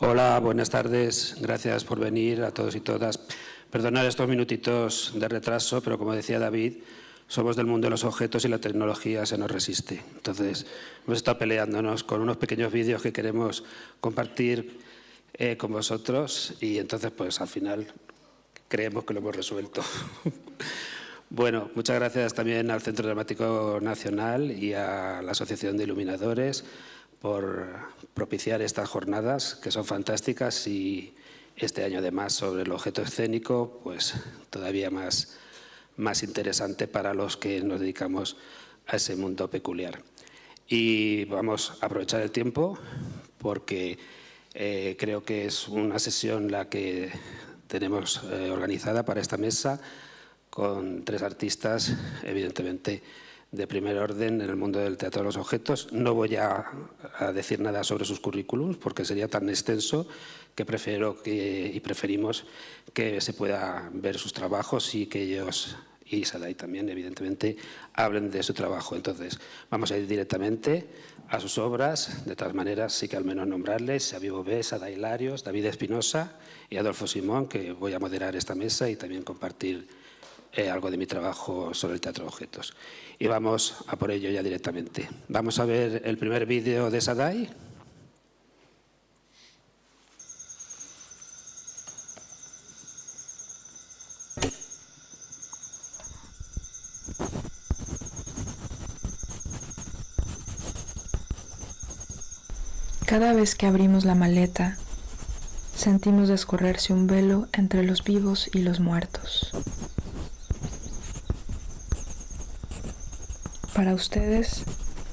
Hola, buenas tardes. Gracias por venir a todos y todas. Perdonad estos minutitos de retraso, pero como decía David, somos del mundo de los objetos y la tecnología se nos resiste. Entonces, hemos estado peleándonos con unos pequeños vídeos que queremos compartir con vosotros y entonces, pues al final, creemos que lo hemos resuelto. Bueno, muchas gracias también al Centro Dramático Nacional y a la Asociación de Iluminadores por propiciar estas jornadas que son fantásticas y este año además sobre el objeto escénico, pues todavía más interesante para los que nos dedicamos a ese mundo peculiar. Y vamos a aprovechar el tiempo porque creo que es una sesión la que tenemos organizada para esta mesa con 3 artistas, evidentemente, de primer orden en el mundo del teatro de los objetos. No voy a decir nada sobre sus currículums porque sería tan extenso que preferimos que se pueda ver sus trabajos y que ellos, y Sadai también, evidentemente, hablen de su trabajo. Entonces, vamos a ir directamente a sus obras. De todas maneras, sí que al menos nombrarles: Xavier Bové, Sadai Larios, David Espinosa y Adolfo Simón, que voy a moderar esta mesa y también compartir algo de mi trabajo sobre el teatro de objetos. Y vamos a por ello ya directamente. Vamos a ver el primer vídeo de Sadai. Cada vez que abrimos la maleta, sentimos descorrerse un velo entre los vivos y los muertos. Para ustedes,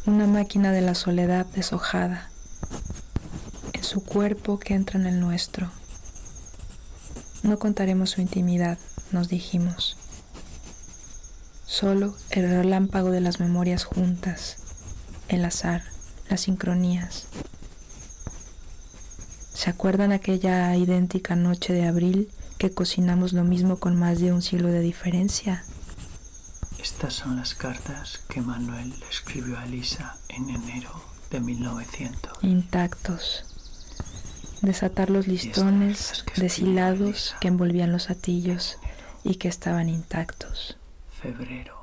una máquina de la soledad deshojada, en su cuerpo que entra en el nuestro. No contaremos su intimidad, nos dijimos. Solo el relámpago de las memorias juntas, el azar, las sincronías. ¿Se acuerdan aquella idéntica noche de abril que cocinamos lo mismo con más de un siglo de diferencia? Estas son las cartas que Manuel le escribió a Elisa en enero de 1900. Intactos. Desatar los listones deshilados que envolvían los atillos y que estaban intactos. Febrero.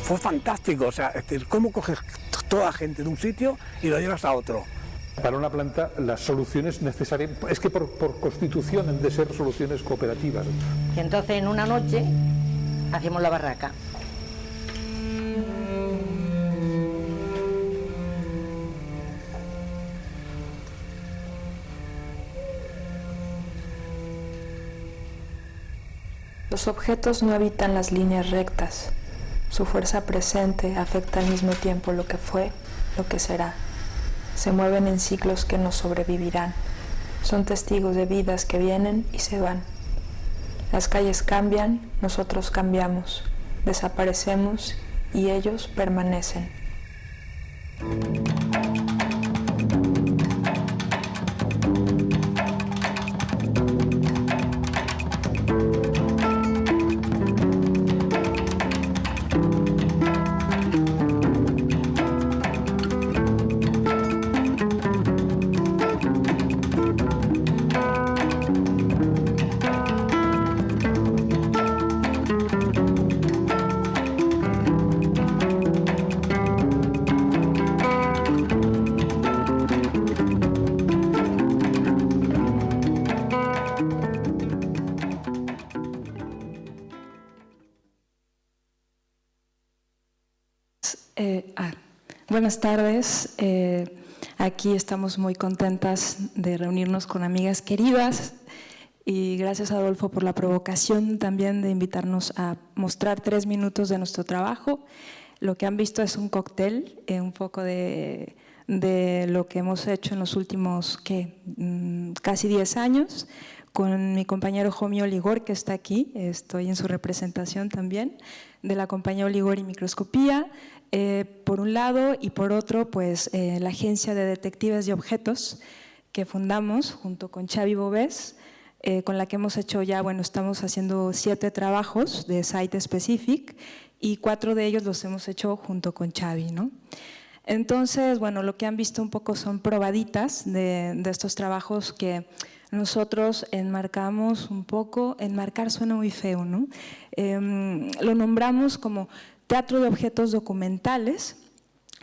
Fue fantástico, o sea, es decir, cómo coges toda la gente de un sitio y lo llevas a otro. Para una planta las soluciones necesarias, es que por constitución han de ser soluciones cooperativas. Y entonces en una noche hacíamos la barraca. Los objetos no habitan las líneas rectas. Su fuerza presente afecta al mismo tiempo lo que fue, lo que será. Se mueven en ciclos que nos sobrevivirán. Son testigos de vidas que vienen y se van. Las calles cambian, nosotros cambiamos, desaparecemos y ellos permanecen. Buenas tardes. Aquí estamos muy contentas de reunirnos con amigas queridas Y gracias, Adolfo, por la provocación también de invitarnos a mostrar 3 minutos de nuestro trabajo. Lo que han visto es un cóctel, un poco de lo que hemos hecho en los últimos casi 10 años, con mi compañero Jomio Oligor, que está aquí, estoy en su representación también, de la compañía Oligor y Microscopía, por un lado, y por otro, pues la Agencia de Detectives de Objetos, que fundamos junto con Xavi Bobés, con la que hemos hecho ya, estamos haciendo 7 trabajos de Site Specific y 4 de ellos los hemos hecho junto con Xavi, ¿no? Entonces, lo que han visto un poco son probaditas de estos trabajos que nosotros enmarcamos un poco. Enmarcar suena muy feo, ¿no? Lo nombramos como teatro de objetos documentales.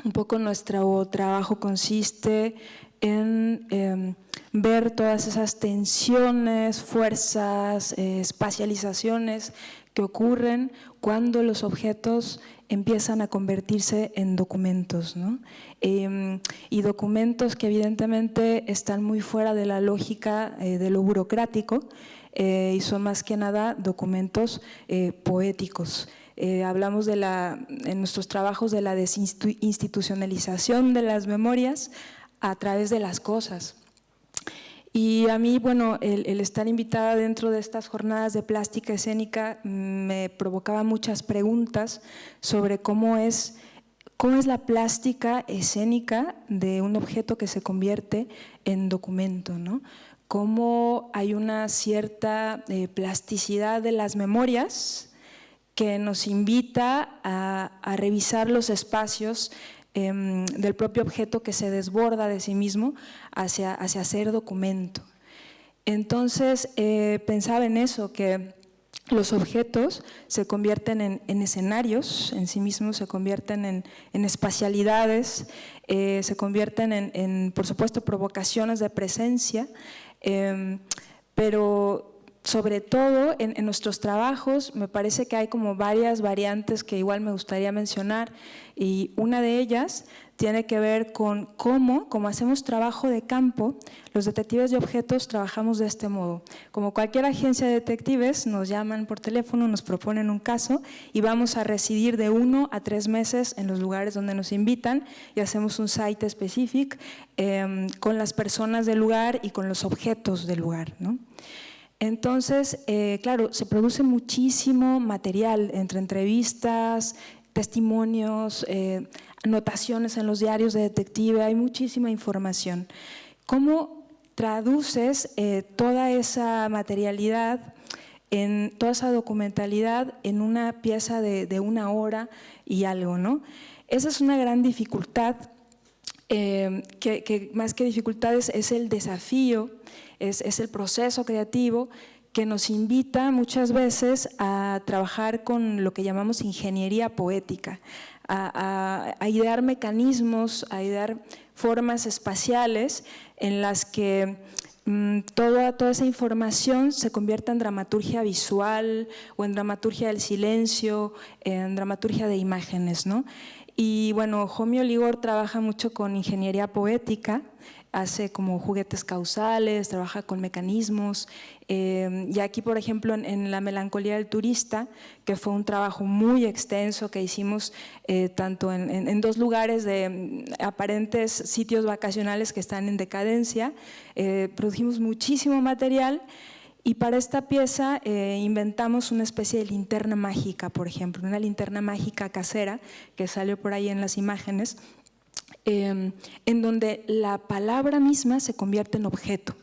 Un poco nuestro trabajo consiste en ver todas esas tensiones, fuerzas, espacializaciones que ocurren cuando los objetos empiezan a convertirse en documentos, ¿no? Y documentos que evidentemente están muy fuera de la lógica de lo burocrático y son más que nada documentos poéticos. Hablamos en nuestros trabajos de la desinstitucionalización de las memorias a través de las cosas. Y a mí, el estar invitada dentro de estas jornadas de plástica escénica me provocaba muchas preguntas sobre cómo es la plástica escénica de un objeto que se convierte en documento, ¿no? Cómo hay una cierta plasticidad de las memorias que nos invita a revisar los espacios del propio objeto que se desborda de sí mismo hacia ser documento. Entonces pensaba en eso, que los objetos se convierten en escenarios en sí mismos, se convierten en espacialidades, se convierten en, por supuesto, provocaciones de presencia, pero sobre todo en nuestros trabajos me parece que hay como varias variantes que igual me gustaría mencionar, y una de ellas tiene que ver con cómo, como hacemos trabajo de campo, los detectives de objetos trabajamos de este modo. Como cualquier agencia de detectives, nos llaman por teléfono, nos proponen un caso y vamos a residir de 1 a 3 meses en los lugares donde nos invitan y hacemos un site specific con las personas del lugar y con los objetos del lugar, ¿no? Entonces, claro, se produce muchísimo material entre entrevistas, testimonios, anotaciones en los diarios de detective, hay muchísima información. ¿Cómo traduces toda esa materialidad, toda esa documentalidad en una pieza de 1 hora y algo, ¿no? Esa es una gran dificultad, que más que dificultades es el desafío, es el proceso creativo que nos invita muchas veces a trabajar con lo que llamamos ingeniería poética, a idear mecanismos, a idear formas espaciales en las que toda esa información se convierta en dramaturgia visual o en dramaturgia del silencio, en dramaturgia de imágenes, ¿no? Y Jomio Oligor trabaja mucho con ingeniería poética, hace como juguetes causales, trabaja con mecanismos, y aquí por ejemplo en La melancolía del turista, que fue un trabajo muy extenso que hicimos tanto en 2 lugares de aparentes sitios vacacionales que están en decadencia, produjimos muchísimo material. Y para esta pieza inventamos una especie de linterna mágica, por ejemplo, una linterna mágica casera que salió por ahí en las imágenes, en donde la palabra misma se convierte en objeto,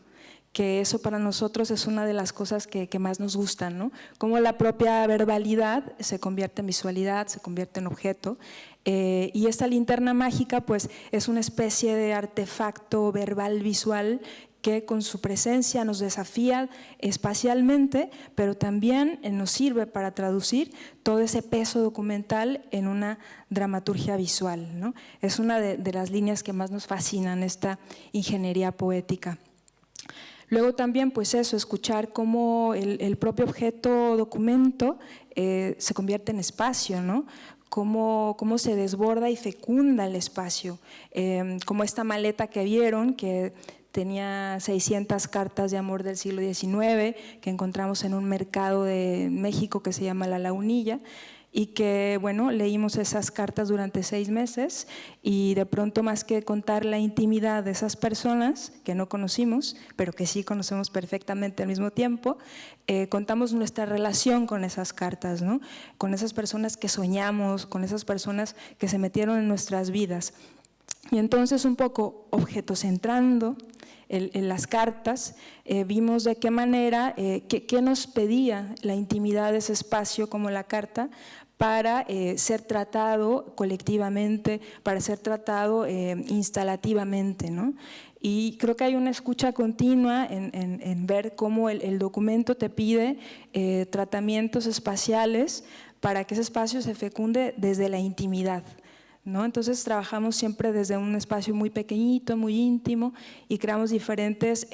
que eso para nosotros es una de las cosas que más nos gustan, ¿no? Cómo la propia verbalidad se convierte en visualidad, se convierte en objeto, y esta linterna mágica pues es una especie de artefacto verbal visual que con su presencia nos desafía espacialmente, pero también nos sirve para traducir todo ese peso documental en una dramaturgia visual, ¿no? Es una de las líneas que más nos fascinan, esta ingeniería poética. Luego también, pues eso, escuchar cómo el propio objeto documento se convierte en espacio, ¿no? Cómo se desborda y fecunda el espacio, como esta maleta que vieron, que tenía 600 cartas de amor del siglo XIX que encontramos en un mercado de México que se llama La Lagunilla, y que, bueno, leímos esas cartas durante 6 meses y de pronto, más que contar la intimidad de esas personas que no conocimos, pero que sí conocemos perfectamente al mismo tiempo, contamos nuestra relación con esas cartas, ¿no? Con esas personas que soñamos, con esas personas que se metieron en nuestras vidas. Y entonces, un poco objetocentrando en las cartas, vimos de qué manera, qué nos pedía la intimidad de ese espacio como la carta, para ser tratado colectivamente, para ser tratado instalativamente, ¿no? Y creo que hay una escucha continua en ver cómo el documento te pide tratamientos espaciales para que ese espacio se fecunde desde la intimidad, ¿no? Entonces trabajamos siempre desde un espacio muy pequeñito, muy íntimo, y creamos diferentes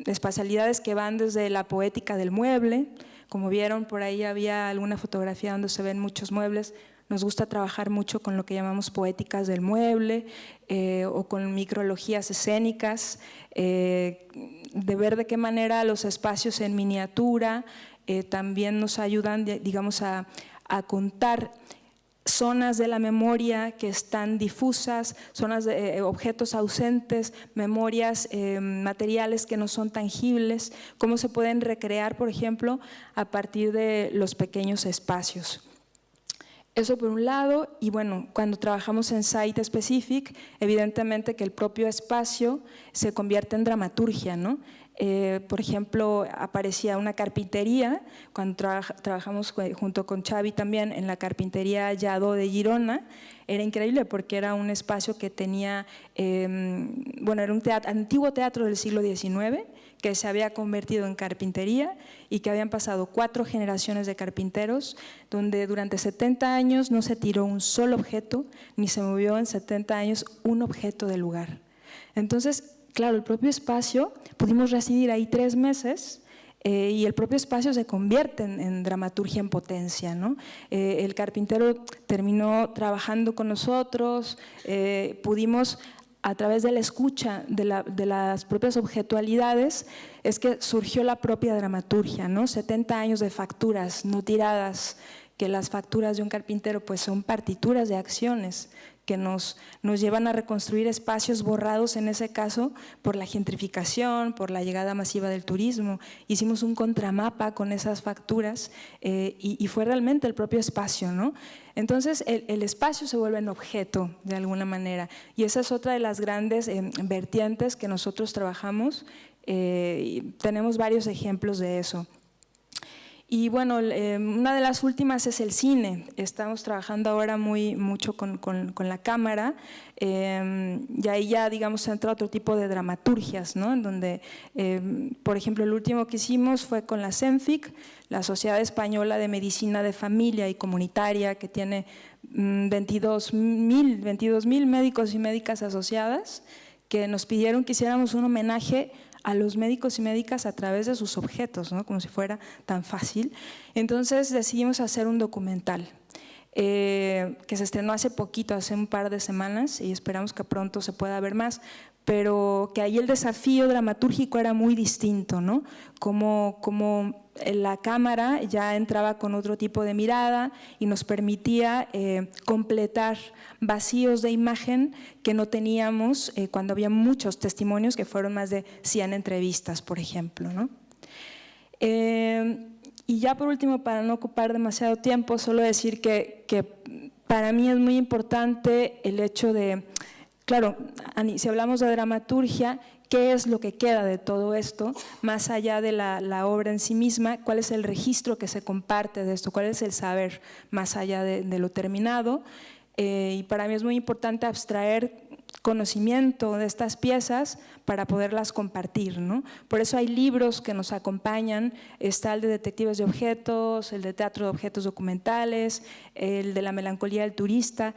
espacialidades que van desde la poética del mueble. Como vieron, por ahí había alguna fotografía donde se ven muchos muebles. Nos gusta trabajar mucho con lo que llamamos poéticas del mueble o con micrologías escénicas, de ver de qué manera los espacios en miniatura también nos ayudan, digamos, a contar zonas de la memoria que están difusas, zonas de objetos ausentes, memorias materiales que no son tangibles, cómo se pueden recrear, por ejemplo, a partir de los pequeños espacios. Eso por un lado, y bueno, cuando trabajamos en Site Specific, evidentemente que el propio espacio se convierte en dramaturgia, ¿no? Por ejemplo, aparecía una carpintería, cuando trabajamos junto con Xavi también en la carpintería Lladó de Girona. Era increíble porque era un espacio que tenía, bueno, era un antiguo teatro del siglo XIX que se había convertido en carpintería y que habían pasado 4 generaciones de carpinteros, donde durante 70 años no se tiró un solo objeto, ni se movió en 70 años un objeto del lugar. Entonces, claro, el propio espacio, pudimos residir ahí 3 meses y el propio espacio se convierte en dramaturgia en potencia, ¿no? El carpintero terminó trabajando con nosotros, pudimos, a través de la escucha de las propias objetualidades, es que surgió la propia dramaturgia, ¿no? 70 años de facturas no tiradas, que las facturas de un carpintero pues son partituras de acciones que nos llevan a reconstruir espacios borrados, en ese caso por la gentrificación, por la llegada masiva del turismo. Hicimos un contramapa con esas facturas y fue realmente el propio espacio, ¿no? Entonces el espacio se vuelve en objeto de alguna manera, y esa es otra de las grandes vertientes que nosotros trabajamos, y tenemos varios ejemplos de eso. Y bueno, una de las últimas es el cine. Estamos trabajando ahora mucho con la cámara, y ahí ya, digamos, entra otro tipo de dramaturgias, ¿no? En donde, por ejemplo, el último que hicimos fue con la SENFIC, la Sociedad Española de Medicina de Familia y Comunitaria, que tiene 22.000 médicos y médicas asociadas, que nos pidieron que hiciéramos un homenaje a los médicos y médicas a través de sus objetos, ¿no? Como si fuera tan fácil. Entonces decidimos hacer un documental que se estrenó hace poquito, hace un par de semanas, y esperamos que pronto se pueda ver más, pero que ahí el desafío dramatúrgico era muy distinto, ¿no? Como la cámara ya entraba con otro tipo de mirada y nos permitía completar vacíos de imagen que no teníamos cuando había muchos testimonios, que fueron más de 100 entrevistas, por ejemplo, ¿no? Y ya por último, para no ocupar demasiado tiempo, solo decir que para mí es muy importante el hecho de, claro, si hablamos de dramaturgia, ¿qué es lo que queda de todo esto? Más allá de la obra en sí misma, ¿cuál es el registro que se comparte de esto? ¿Cuál es el saber más allá de lo terminado? Y para mí es muy importante abstraer conocimiento de estas piezas para poderlas compartir, ¿no? Por eso hay libros que nos acompañan, está el de Detectives de Objetos, el de Teatro de Objetos Documentales, el de La Melancolía del Turista,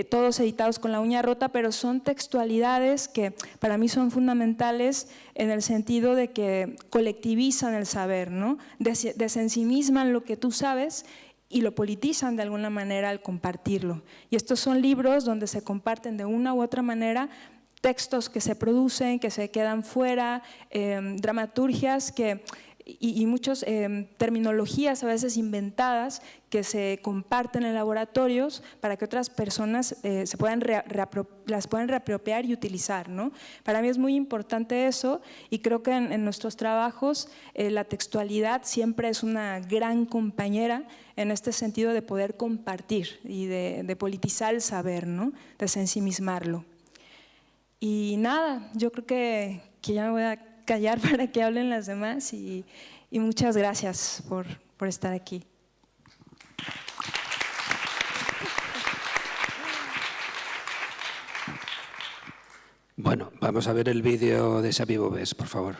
todos editados con la uña rota, pero son textualidades que para mí son fundamentales en el sentido de que colectivizan el saber, ¿no? Desensimisman lo que tú sabes y lo politizan de alguna manera al compartirlo. Y estos son libros donde se comparten de una u otra manera textos que se producen, que se quedan fuera, dramaturgias y muchas terminologías a veces inventadas que se comparten en laboratorios para que otras personas las puedan reapropiar y utilizar, ¿no? Para mí es muy importante eso, y creo que en nuestros trabajos la textualidad siempre es una gran compañera en este sentido de poder compartir y de politizar el saber, ¿no? De ensimismarlo. Y nada, yo creo que ya me voy a callar para que hablen las demás, y muchas gracias por estar aquí. Bueno, vamos a ver el vídeo de Xavi Bobés, por favor.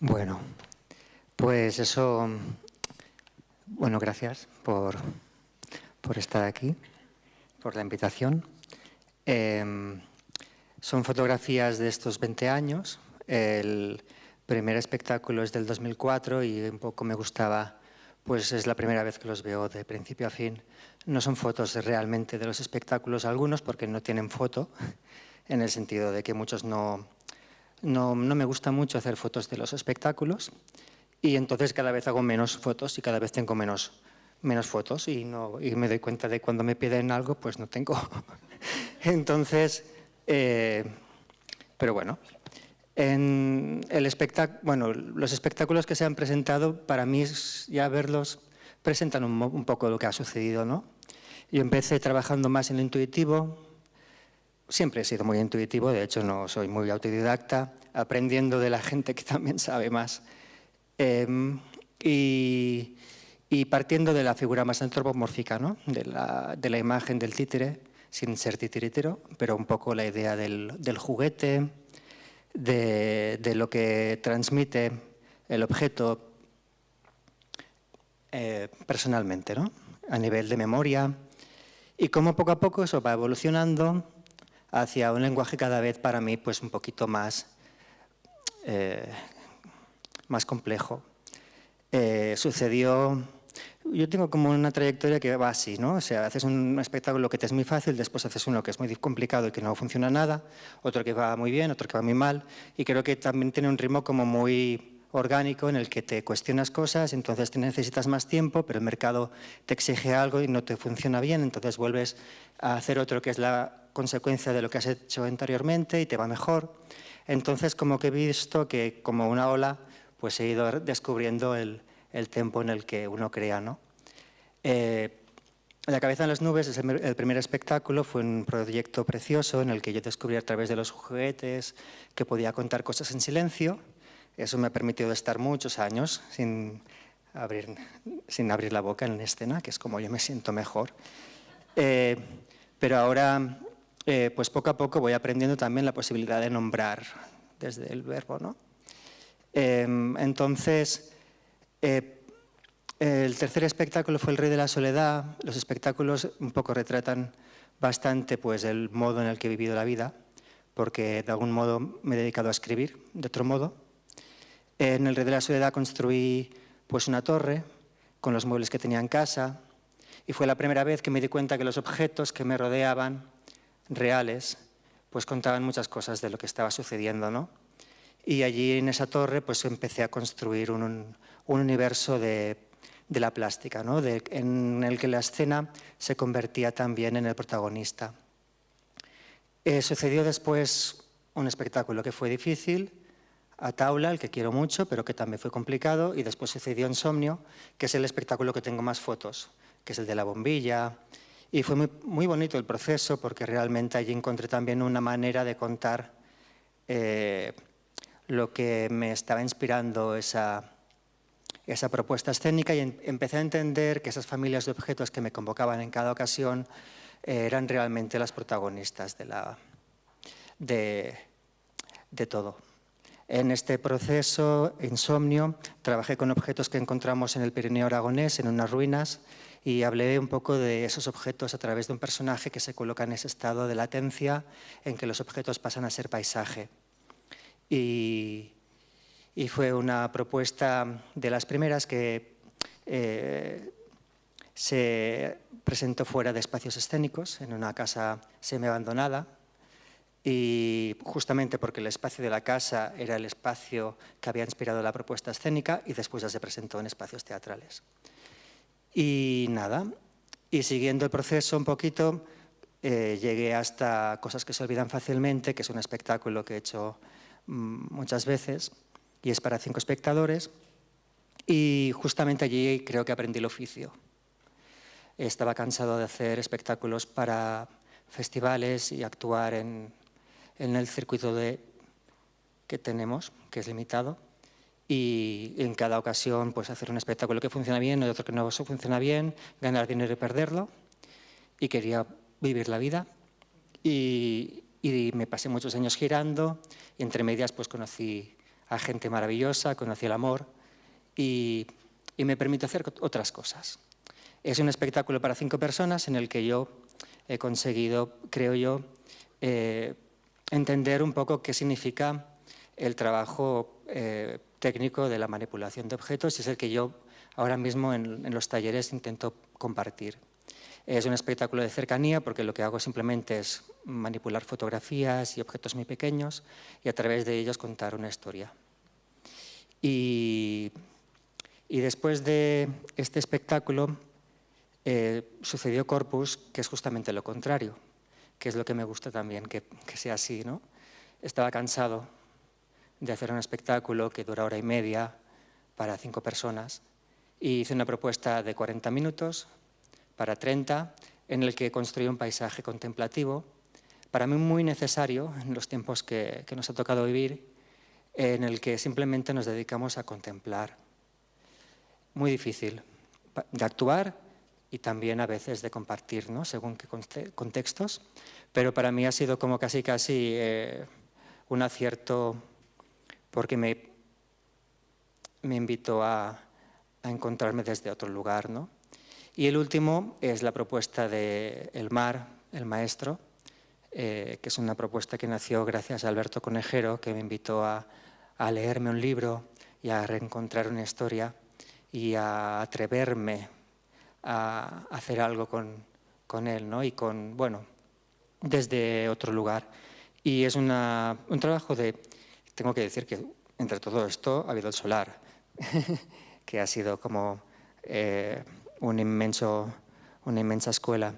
Bueno, pues eso, bueno, gracias por estar aquí, por la invitación. Son fotografías de estos 20 años. El primer espectáculo es del 2004 y un poco me gustaba, pues es la primera vez que los veo de principio a fin. No son fotos realmente de los espectáculos algunos porque no tienen foto, en el sentido de que muchos no me gusta mucho hacer fotos de los espectáculos, y entonces cada vez hago menos fotos y cada vez tengo menos fotos y me doy cuenta de cuando me piden algo, pues no tengo. Entonces, pero bueno, los espectáculos que se han presentado, para mí ya verlos presentan un poco lo que ha sucedido, ¿no? Yo empecé trabajando más en lo intuitivo. Siempre he sido muy intuitivo, de hecho no soy muy autodidacta, aprendiendo de la gente que también sabe más. Y partiendo de la figura más antropomórfica, ¿no? de la imagen del títere, sin ser titiritero, pero un poco la idea del juguete, de lo que transmite el objeto personalmente, ¿no? A nivel de memoria, y cómo poco a poco eso va evolucionando hacia un lenguaje cada vez para mí pues un poquito más complejo. Sucedió Yo tengo como una trayectoria que va así, ¿no? O sea, haces un espectáculo que te es muy fácil, después haces uno que es muy complicado y que no funciona nada, otro que va muy bien, otro que va muy mal, y creo que también tiene un ritmo como muy orgánico en el que te cuestionas cosas, entonces te necesitas más tiempo, pero el mercado te exige algo y no te funciona bien, entonces vuelves a hacer otro que es la consecuencia de lo que has hecho anteriormente y te va mejor. Entonces, como que he visto que como una ola, pues he ido descubriendo el tempo en el que uno crea, ¿no? La cabeza en las nubes es el primer espectáculo, fue un proyecto precioso en el que yo descubrí a través de los juguetes que podía contar cosas en silencio. Eso me ha permitido estar muchos años sin abrir la boca en escena, que es como yo me siento mejor. Pero ahora, pues poco a poco voy aprendiendo también la posibilidad de nombrar desde el verbo, ¿no? Entonces, el tercer espectáculo fue El Rey de la Soledad. Los espectáculos un poco retratan bastante pues, el modo en el que he vivido la vida, porque de algún modo me he dedicado a escribir, de otro modo. En El Rey de la Soledad construí pues, una torre con los muebles que tenía en casa y fue la primera vez que me di cuenta que los objetos que me rodeaban, reales, pues contaban muchas cosas de lo que estaba sucediendo, ¿no? Y allí en esa torre pues, empecé a construir un universo de la plástica, ¿no? En el que la escena se convertía también en el protagonista. Sucedió después un espectáculo que fue difícil, Ataula, el que quiero mucho, pero que también fue complicado, y después sucedió Insomnio, que es el espectáculo que tengo más fotos, que es el de la bombilla, y fue muy bonito el proceso, porque realmente allí encontré también una manera de contar lo que me estaba inspirando esa propuesta escénica, y empecé a entender que esas familias de objetos que me convocaban en cada ocasión eran realmente las protagonistas de todo. En este proceso, Insomnio, trabajé con objetos que encontramos en el Pirineo aragonés, en unas ruinas, y hablé un poco de esos objetos a través de un personaje que se coloca en ese estado de latencia en que los objetos pasan a ser paisaje. Y fue una propuesta de las primeras que se presentó fuera de espacios escénicos, en una casa semiabandonada, y justamente porque el espacio de la casa era el espacio que había inspirado la propuesta escénica, y después ya se presentó en espacios teatrales. Y nada, y siguiendo el proceso un poquito, llegué hasta Cosas que se olvidan fácilmente, que es un espectáculo que he hecho muchas veces, y es para 5 espectadores, y justamente allí creo que aprendí el oficio. Estaba cansado de hacer espectáculos para festivales y actuar en el circuito que tenemos, que es limitado, y en cada ocasión pues, hacer un espectáculo que funciona bien y otro que no funciona bien, ganar dinero y perderlo, y quería vivir la vida. Y me pasé muchos años girando, y entre medias pues, conocí a gente maravillosa, conocí el amor, y me permitió hacer otras cosas. Es un espectáculo para 5 personas en el que yo he conseguido, creo yo, entender un poco qué significa el trabajo técnico de la manipulación de objetos, y es el que yo ahora mismo en los talleres intento compartir. Es un espectáculo de cercanía porque lo que hago simplemente es manipular fotografías y objetos muy pequeños y a través de ellos contar una historia. Y después de este espectáculo sucedió Corpus, que es justamente lo contrario, que es lo que me gusta también, que sea así, ¿no? Estaba cansado de hacer un espectáculo que dura 1 hora y media para 5 personas, y hice una propuesta de 40 minutos para 30, en el que construí un paisaje contemplativo, para mí muy necesario en los tiempos que nos ha tocado vivir, en el que simplemente nos dedicamos a contemplar. Muy difícil de actuar y también a veces de compartir, ¿no? Según qué contextos, pero para mí ha sido como casi un acierto, porque me invitó a encontrarme desde otro lugar, ¿no? Y el último es la propuesta de El Mar, el maestro, que es una propuesta que nació gracias a Alberto Conejero, que me invitó a leerme un libro y a reencontrar una historia. y a atreverme a hacer algo con él, ¿no? Y desde otro lugar. Y es un trabajo tengo que decir que entre todo esto ha habido el solar, que ha sido como una inmensa escuela.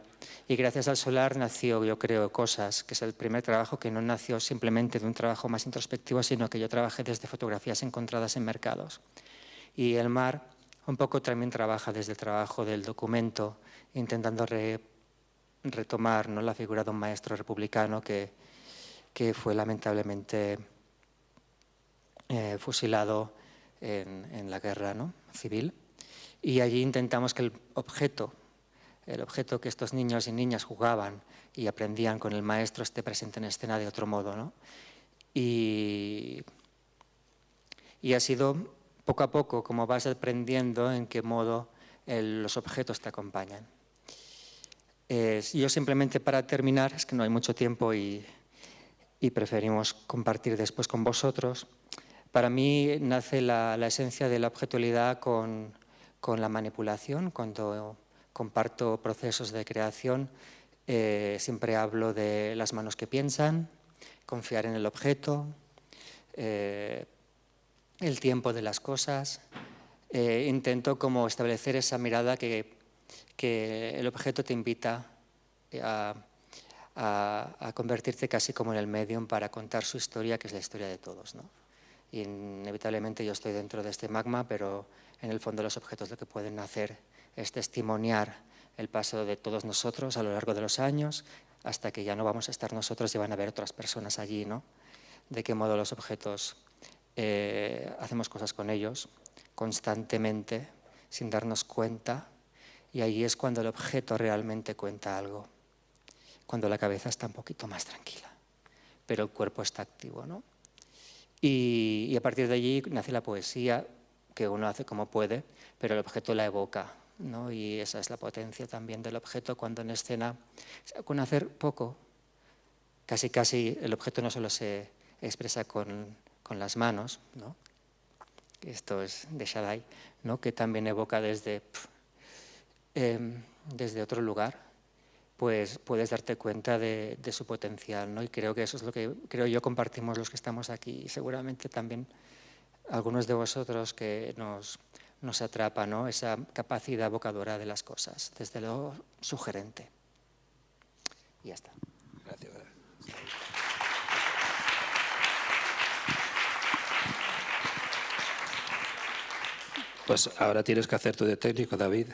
Y gracias al solar nació, yo creo, Cosas, que es el primer trabajo que no nació simplemente de un trabajo más introspectivo, sino que yo trabajé desde fotografías encontradas en mercados. Y el mar un poco también trabaja desde el trabajo del documento, intentando retomar, ¿no?, la figura de un maestro republicano que fue lamentablemente fusilado en la guerra, ¿no?, civil. Y allí intentamos que el objeto que estos niños y niñas jugaban y aprendían con el maestro esté presente en escena de otro modo, ¿no? Y ha sido poco a poco como vas aprendiendo en qué modo los objetos te acompañan. Yo simplemente, para terminar, es que no hay mucho tiempo y preferimos compartir después con vosotros. Para mí nace la esencia de la objetualidad con la manipulación. Cuando comparto procesos de creación, siempre hablo de las manos que piensan, confiar en el objeto, el tiempo de las cosas. Intento como establecer esa mirada que el objeto te invita a convertirte casi como en el medium para contar su historia, que es la historia de todos, ¿no? Y inevitablemente yo estoy dentro de este magma, pero en el fondo los objetos lo que pueden hacer es testimoniar el paso de todos nosotros a lo largo de los años, hasta que ya no vamos a estar nosotros y van a haber otras personas allí, ¿no? De qué modo los objetos hacemos cosas con ellos constantemente, sin darnos cuenta, y ahí es cuando el objeto realmente cuenta algo, cuando la cabeza está un poquito más tranquila, pero el cuerpo está activo, ¿no? Y a partir de allí nace la poesía, que uno hace como puede, pero el objeto la evoca, ¿no? Y esa es la potencia también del objeto cuando en escena, con hacer poco, casi el objeto no solo se expresa con las manos, ¿no? Esto es de Shaddai, ¿no?, que también evoca desde otro lugar, pues puedes darte cuenta de su potencial, ¿no? Y creo que eso es lo que creo yo compartimos los que estamos aquí, y seguramente también algunos de vosotros, que nos atrapa, ¿no?, esa capacidad evocadora de las cosas, desde lo sugerente. Y ya está. Gracias. Pues ahora tienes que hacer tú de técnico, David.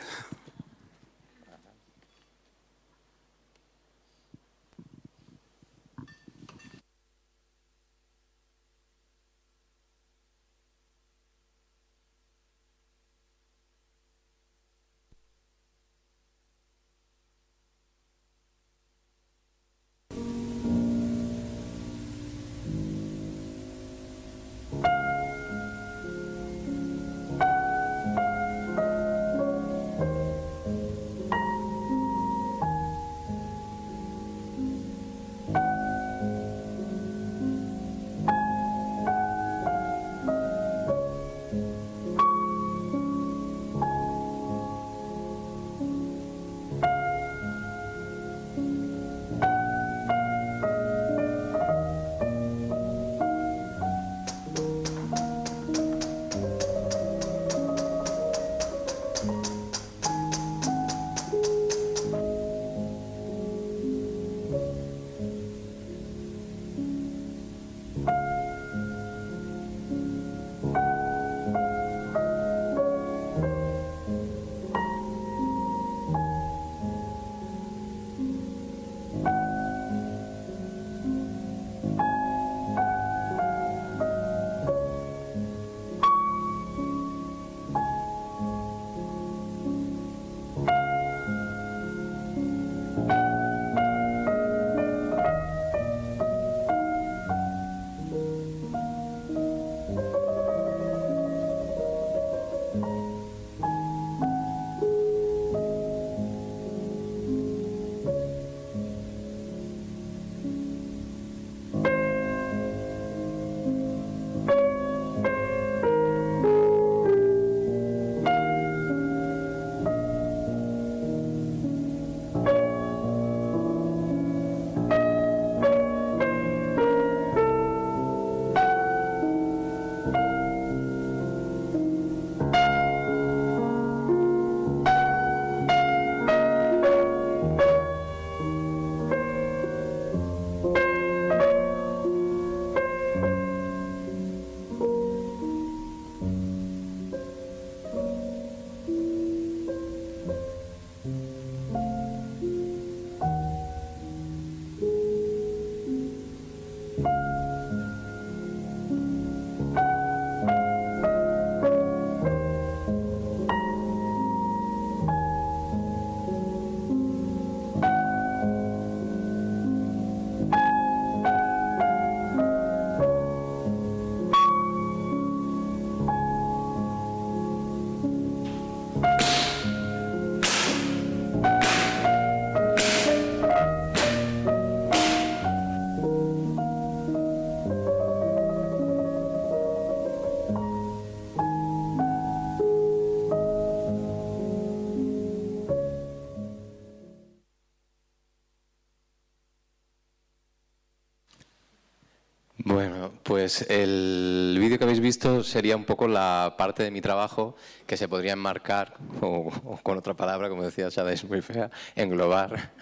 Bueno, pues el vídeo que habéis visto sería un poco la parte de mi trabajo que se podría enmarcar, o con otra palabra, como decía Shada, es muy fea, englobar,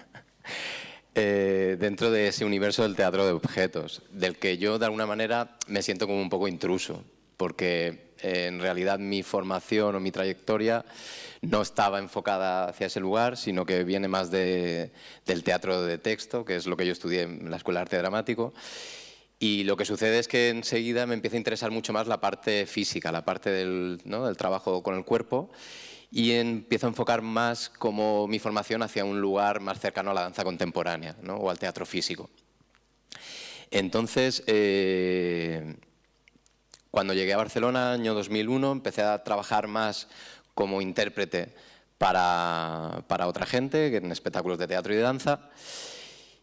dentro de ese universo del teatro de objetos, del que yo de alguna manera me siento como un poco intruso, porque en realidad mi formación o mi trayectoria no estaba enfocada hacia ese lugar, sino que viene más del teatro de texto, que es lo que yo estudié en la Escuela de Arte Dramático. Y lo que sucede es que enseguida me empieza a interesar mucho más la parte física, la parte del trabajo con el cuerpo, y empiezo a enfocar más como mi formación hacia un lugar más cercano a la danza contemporánea, ¿no? O al teatro físico. Entonces, cuando llegué a Barcelona, año 2001, empecé a trabajar más como intérprete para otra gente, en espectáculos de teatro y de danza.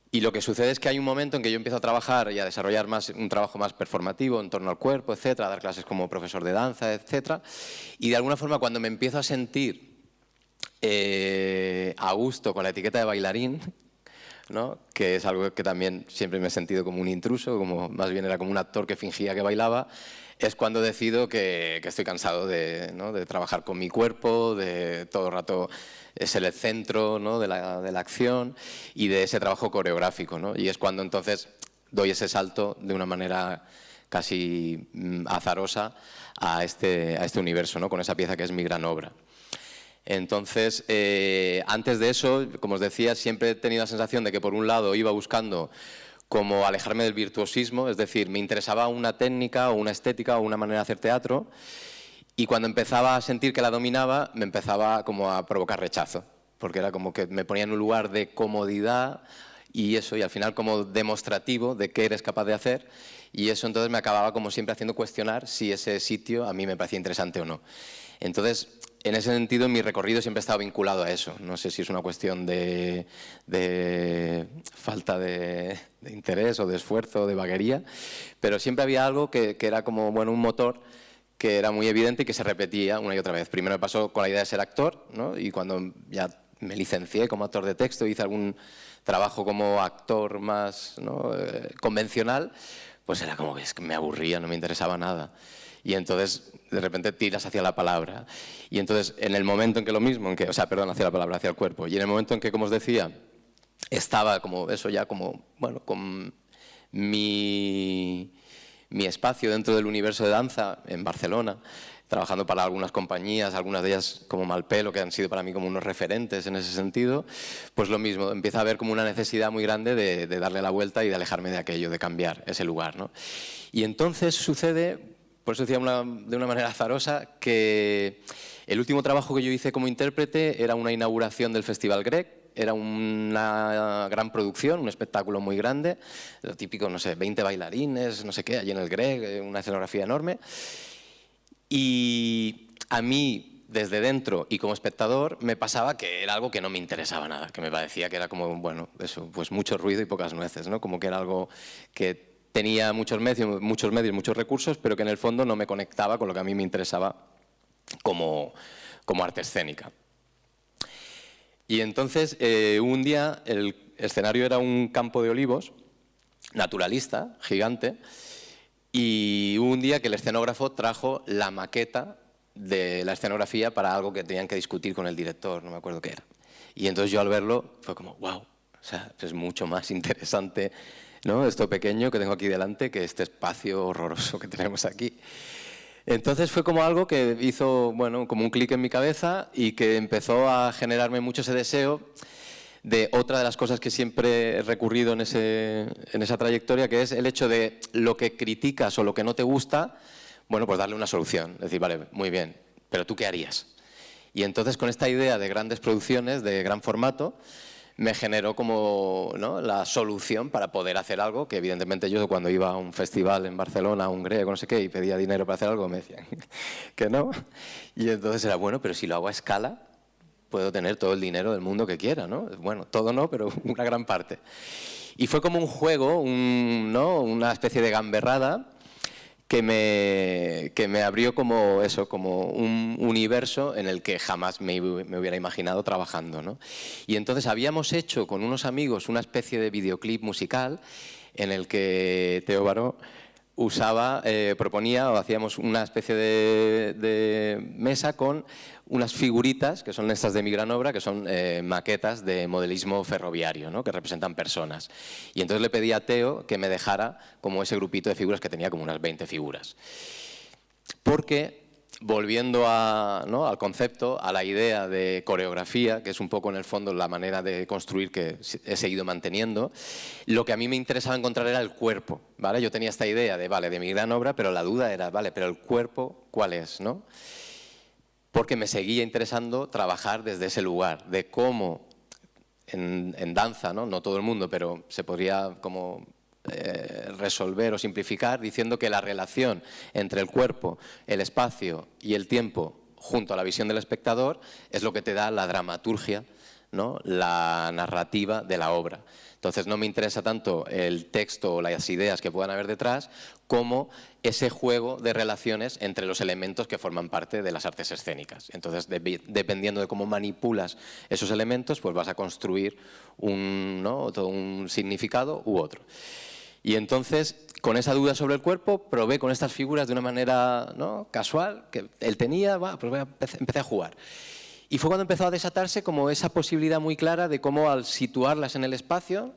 Y lo que sucede es que hay un momento en que yo empiezo a trabajar y a desarrollar un trabajo más performativo en torno al cuerpo, etcétera, a dar clases como profesor de danza, etcétera. Y de alguna forma, cuando me empiezo a sentir a gusto con la etiqueta de bailarín, ¿no? Que es algo que también siempre me he sentido como un intruso, como más bien era como un actor que fingía que bailaba, es cuando decido que estoy cansado de trabajar con mi cuerpo, de todo el rato ser el centro, ¿no? de la acción y de ese trabajo coreográfico, ¿no? Y es cuando entonces doy ese salto de una manera casi azarosa a este universo, ¿no? Con esa pieza que es mi gran obra. Entonces, antes de eso, como os decía, siempre he tenido la sensación de que por un lado iba buscando como alejarme del virtuosismo, es decir, me interesaba una técnica o una estética o una manera de hacer teatro, y cuando empezaba a sentir que la dominaba, me empezaba como a provocar rechazo, porque era como que me ponía en un lugar de comodidad y eso, y al final como demostrativo de qué eres capaz de hacer, y eso entonces me acababa como siempre haciendo cuestionar si ese sitio a mí me parecía interesante o no. Entonces, en ese sentido, mi recorrido siempre ha estado vinculado a eso. No sé si es una cuestión de falta de interés o de esfuerzo, de vaguería, pero siempre había algo que era como bueno, un motor que era muy evidente y que se repetía una y otra vez. Primero me pasó con la idea de ser actor, ¿no? Y cuando ya me licencié como actor de texto, hice algún trabajo como actor más, ¿no? Convencional, pues era como que me aburría, no me interesaba nada. Y entonces, de repente, tiras hacia la palabra. Y entonces, en el momento en que lo mismo, hacia la palabra, hacia el cuerpo. Y en el momento en que, como os decía, estaba como eso ya como, bueno, con mi espacio dentro del universo de danza en Barcelona, trabajando para algunas compañías, algunas de ellas como Malpelo, que han sido para mí como unos referentes en ese sentido, pues lo mismo, empieza a haber como una necesidad muy grande de darle la vuelta y de alejarme de aquello, de cambiar ese lugar, ¿no? Y entonces sucede, por eso decía de una manera azarosa, que el último trabajo que yo hice como intérprete era una inauguración del Festival Grec. Era una gran producción, un espectáculo muy grande, lo típico, no sé, 20 bailarines, no sé qué, allí en el Grec, una escenografía enorme. Y a mí, desde dentro y como espectador, me pasaba que era algo que no me interesaba nada, que me parecía que era como, bueno, eso, pues mucho ruido y pocas nueces, ¿no? Como que era algo que tenía muchos medios, muchos recursos, pero que en el fondo no me conectaba con lo que a mí me interesaba como arte escénica. Y entonces, un día, el escenario era un campo de olivos, naturalista, gigante, y hubo un día que el escenógrafo trajo la maqueta de la escenografía para algo que tenían que discutir con el director, no me acuerdo qué era. Y entonces yo al verlo fue como, wow, o sea, es mucho más interesante, ¿no? Esto pequeño que tengo aquí delante que este espacio horroroso que tenemos aquí. Entonces fue como algo que hizo, bueno, como un clic en mi cabeza y que empezó a generarme mucho ese deseo de otra de las cosas que siempre he recurrido en esa trayectoria, que es el hecho de lo que criticas o lo que no te gusta, bueno, pues darle una solución. Decir, vale, muy bien, pero ¿tú qué harías? Y entonces con esta idea de grandes producciones, de gran formato, me generó como, ¿no?, la solución para poder hacer algo que evidentemente yo cuando iba a un festival en Barcelona, a un Grec, no sé qué, y pedía dinero para hacer algo, me decían que no. Y entonces era, bueno, pero si lo hago a escala, puedo tener todo el dinero del mundo que quiera, ¿no? Bueno, todo no, pero una gran parte. Y fue como un juego, ¿no?, una especie de gamberrada que me abrió como eso, como un universo en el que jamás me hubiera imaginado trabajando, ¿no? Y entonces habíamos hecho con unos amigos una especie de videoclip musical en el que Teo Baró proponía o hacíamos una especie de mesa con unas figuritas, que son estas de mi gran obra, que son maquetas de modelismo ferroviario, ¿no? Que representan personas. Y entonces le pedí a Teo que me dejara como ese grupito de figuras, que tenía como unas 20 figuras. Porque, volviendo ¿no? al concepto, a la idea de coreografía, que es un poco en el fondo la manera de construir que he seguido manteniendo, lo que a mí me interesaba encontrar era el cuerpo, ¿vale? Yo tenía esta idea de mi gran obra, pero la duda era, vale, pero el cuerpo, ¿cuál es, no? Porque me seguía interesando trabajar desde ese lugar, de cómo en danza, no todo el mundo, pero se podría como resolver o simplificar diciendo que la relación entre el cuerpo, el espacio y el tiempo junto a la visión del espectador es lo que te da la dramaturgia, ¿no? La narrativa de la obra. Entonces no me interesa tanto el texto o las ideas que puedan haber detrás como ese juego de relaciones entre los elementos que forman parte de las artes escénicas. Entonces, dependiendo de cómo manipulas esos elementos, pues vas a construir todo un significado u otro. Y entonces, con esa duda sobre el cuerpo, probé con estas figuras de una manera, ¿no? casual, que él tenía, pues empecé a jugar. Y fue cuando empezó a desatarse como esa posibilidad muy clara de cómo al situarlas en el espacio,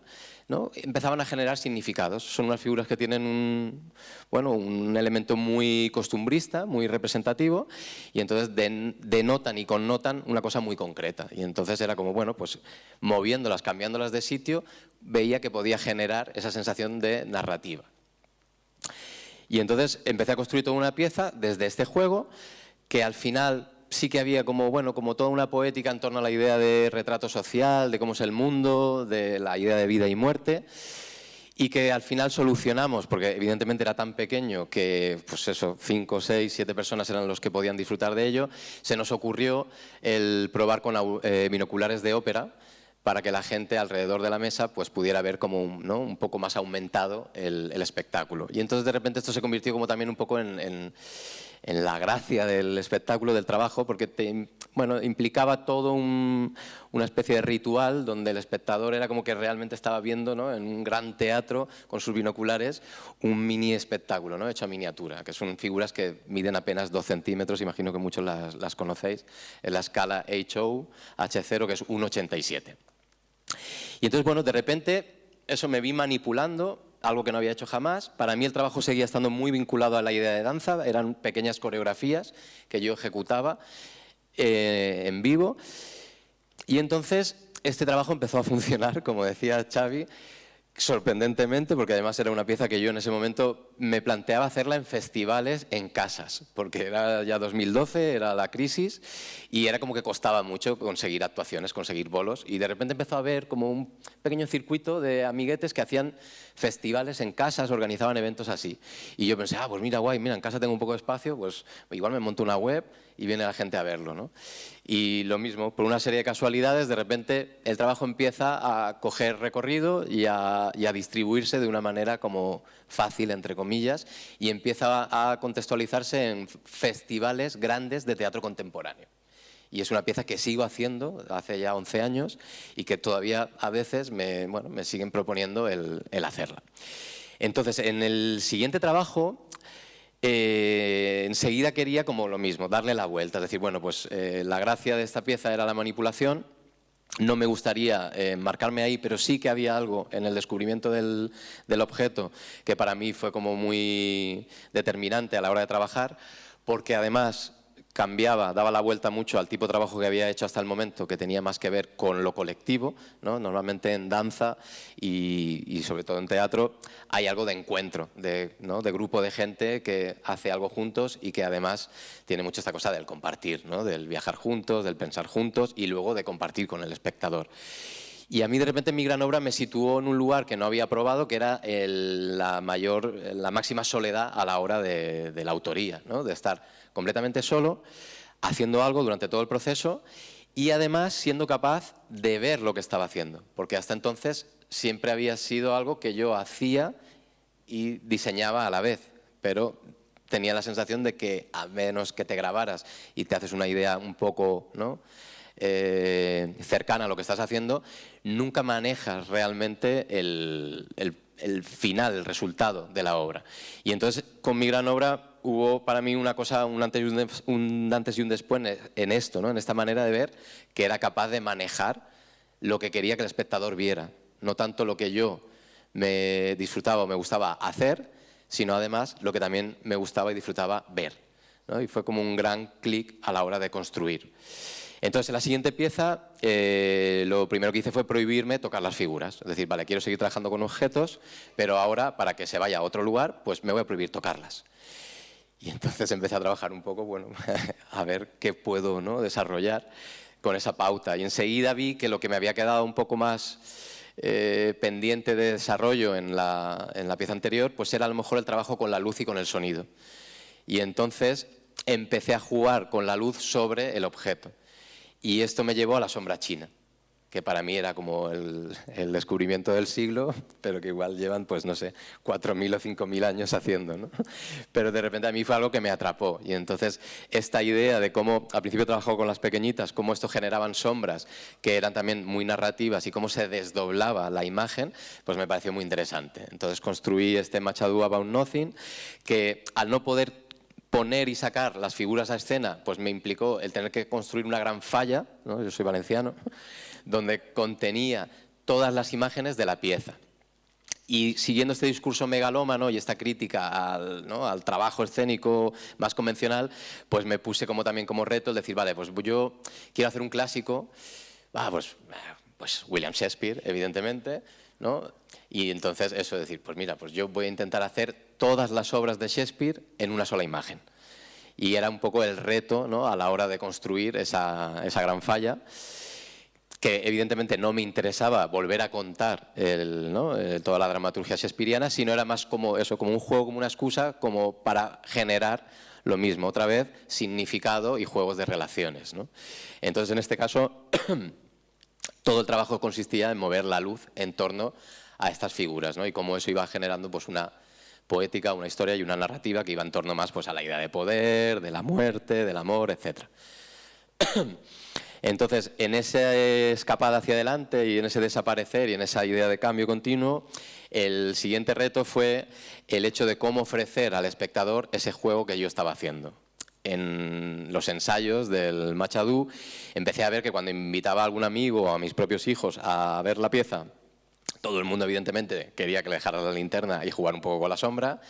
¿no? empezaban a generar significados. Son unas figuras que tienen un elemento muy costumbrista, muy representativo, y entonces denotan y connotan una cosa muy concreta. Y entonces era como, bueno, pues moviéndolas, cambiándolas de sitio, veía que podía generar esa sensación de narrativa. Y entonces empecé a construir toda una pieza desde este juego, que al final sí que había como toda una poética en torno a la idea de retrato social, de cómo es el mundo, de la idea de vida y muerte, y que al final solucionamos, porque evidentemente era tan pequeño que, pues eso, 5, 6, 7 personas eran los que podían disfrutar de ello. Se nos ocurrió el probar con binoculares de ópera, para que la gente alrededor de la mesa pues pudiera ver como un poco más aumentado el espectáculo. Y entonces de repente esto se convirtió como también un poco en la gracia del espectáculo, del trabajo, porque implicaba todo una especie de ritual donde el espectador era como que realmente estaba viendo, ¿no? en un gran teatro con sus binoculares un mini espectáculo, ¿no? hecho a miniatura, que son figuras que miden apenas 2 centímetros, imagino que muchos las conocéis, en la escala H0, que es 1,87. Y entonces, de repente, eso me vi manipulando, algo que no había hecho jamás. Para mí el trabajo seguía estando muy vinculado a la idea de danza, eran pequeñas coreografías que yo ejecutaba en vivo. Y entonces este trabajo empezó a funcionar, como decía Xavi, sorprendentemente, porque además era una pieza que yo en ese momento me planteaba hacerla en festivales, en casas, porque era ya 2012, era la crisis, y era como que costaba mucho conseguir actuaciones, conseguir bolos, y de repente empezó a haber como un pequeño circuito de amiguetes que hacían festivales en casas, organizaban eventos así. Y yo pensé, pues mira, guay, mira, en casa tengo un poco de espacio, pues igual me monto una web y viene la gente a verlo, ¿no? Y lo mismo, por una serie de casualidades, de repente el trabajo empieza a coger recorrido y a distribuirse de una manera como fácil, entre comillas, y empieza a contextualizarse en festivales grandes de teatro contemporáneo. Y es una pieza que sigo haciendo hace ya 11 años y que todavía a veces me siguen proponiendo el hacerla. Entonces, en el siguiente trabajo, enseguida quería como lo mismo, darle la vuelta. Es decir, la gracia de esta pieza era la manipulación. No me gustaría marcarme ahí, pero sí que había algo en el descubrimiento del objeto que para mí fue como muy determinante a la hora de trabajar, porque además daba la vuelta mucho al tipo de trabajo que había hecho hasta el momento, que tenía más que ver con lo colectivo, ¿no? Normalmente en danza y sobre todo en teatro hay algo de encuentro, de grupo de gente que hace algo juntos y que además tiene mucho esta cosa del compartir, ¿no? Del viajar juntos, del pensar juntos y luego de compartir con el espectador. Y a mí de repente mi gran obra me situó en un lugar que no había probado, que era la máxima soledad a la hora de la autoría, ¿no? De estar completamente solo, haciendo algo durante todo el proceso y además siendo capaz de ver lo que estaba haciendo, porque hasta entonces siempre había sido algo que yo hacía y diseñaba a la vez, pero tenía la sensación de que a menos que te grabaras y te haces una idea un poco, ¿no? cercana a lo que estás haciendo, nunca manejas realmente el el final, el resultado de la obra. Y entonces con mi gran obra hubo para mí una cosa, un antes y un después en esto, ¿no? En esta manera de ver que era capaz de manejar lo que quería que el espectador viera, no tanto lo que yo me disfrutaba o me gustaba hacer, sino además lo que también me gustaba y disfrutaba ver, ¿no? Y fue como un gran clic a la hora de construir. Entonces, en la siguiente pieza, lo primero que hice fue prohibirme tocar las figuras. Es decir, vale, quiero seguir trabajando con objetos, pero ahora, para que se vaya a otro lugar, pues me voy a prohibir tocarlas. Y entonces empecé a trabajar un poco, bueno, a ver qué puedo, ¿no?, desarrollar con esa pauta. Y enseguida vi que lo que me había quedado un poco más pendiente de desarrollo en la pieza anterior, pues era a lo mejor el trabajo con la luz y con el sonido. Y entonces empecé a jugar con la luz sobre el objeto. Y esto me llevó a la sombra china, que para mí era como el descubrimiento del siglo, pero que igual llevan, pues no sé, 4.000 o 5.000 años haciendo, ¿no? Pero de repente a mí fue algo que me atrapó. Y entonces esta idea de cómo, al principio trabajaba con las pequeñitas, cómo esto generaban sombras que eran también muy narrativas y cómo se desdoblaba la imagen, pues me pareció muy interesante. Entonces construí este Machado About Nothing, que al no poder poner y sacar las figuras a escena, pues me implicó el tener que construir una gran falla, ¿no? Yo soy valenciano, donde contenía todas las imágenes de la pieza. Y siguiendo este discurso megalómano y esta crítica al trabajo escénico más convencional, pues me puse también como reto el decir, vale, pues yo quiero hacer un clásico, pues William Shakespeare, evidentemente, ¿no? Y entonces eso, decir, pues mira, pues yo voy a intentar hacer todas las obras de Shakespeare en una sola imagen. Y era un poco el reto, ¿no?, a la hora de construir esa gran falla, que evidentemente no me interesaba volver a contar toda la dramaturgia shakespeariana, sino era más como eso, como un juego, como una excusa, como para generar lo mismo, otra vez, significado y juegos de relaciones, ¿no? Entonces, en este caso, todo el trabajo consistía en mover la luz en torno a estas figuras, ¿no? Y cómo eso iba generando pues una poética, una historia y una narrativa que iba en torno más pues a la idea de poder, de la muerte, del amor, etc. Entonces, en esa escapada hacia adelante y en ese desaparecer y en esa idea de cambio continuo, el siguiente reto fue el hecho de cómo ofrecer al espectador ese juego que yo estaba haciendo. En los ensayos del Machado empecé a ver que cuando invitaba a algún amigo o a mis propios hijos a ver la pieza, todo el mundo evidentemente quería que le dejara la linterna y jugar un poco con la sombra,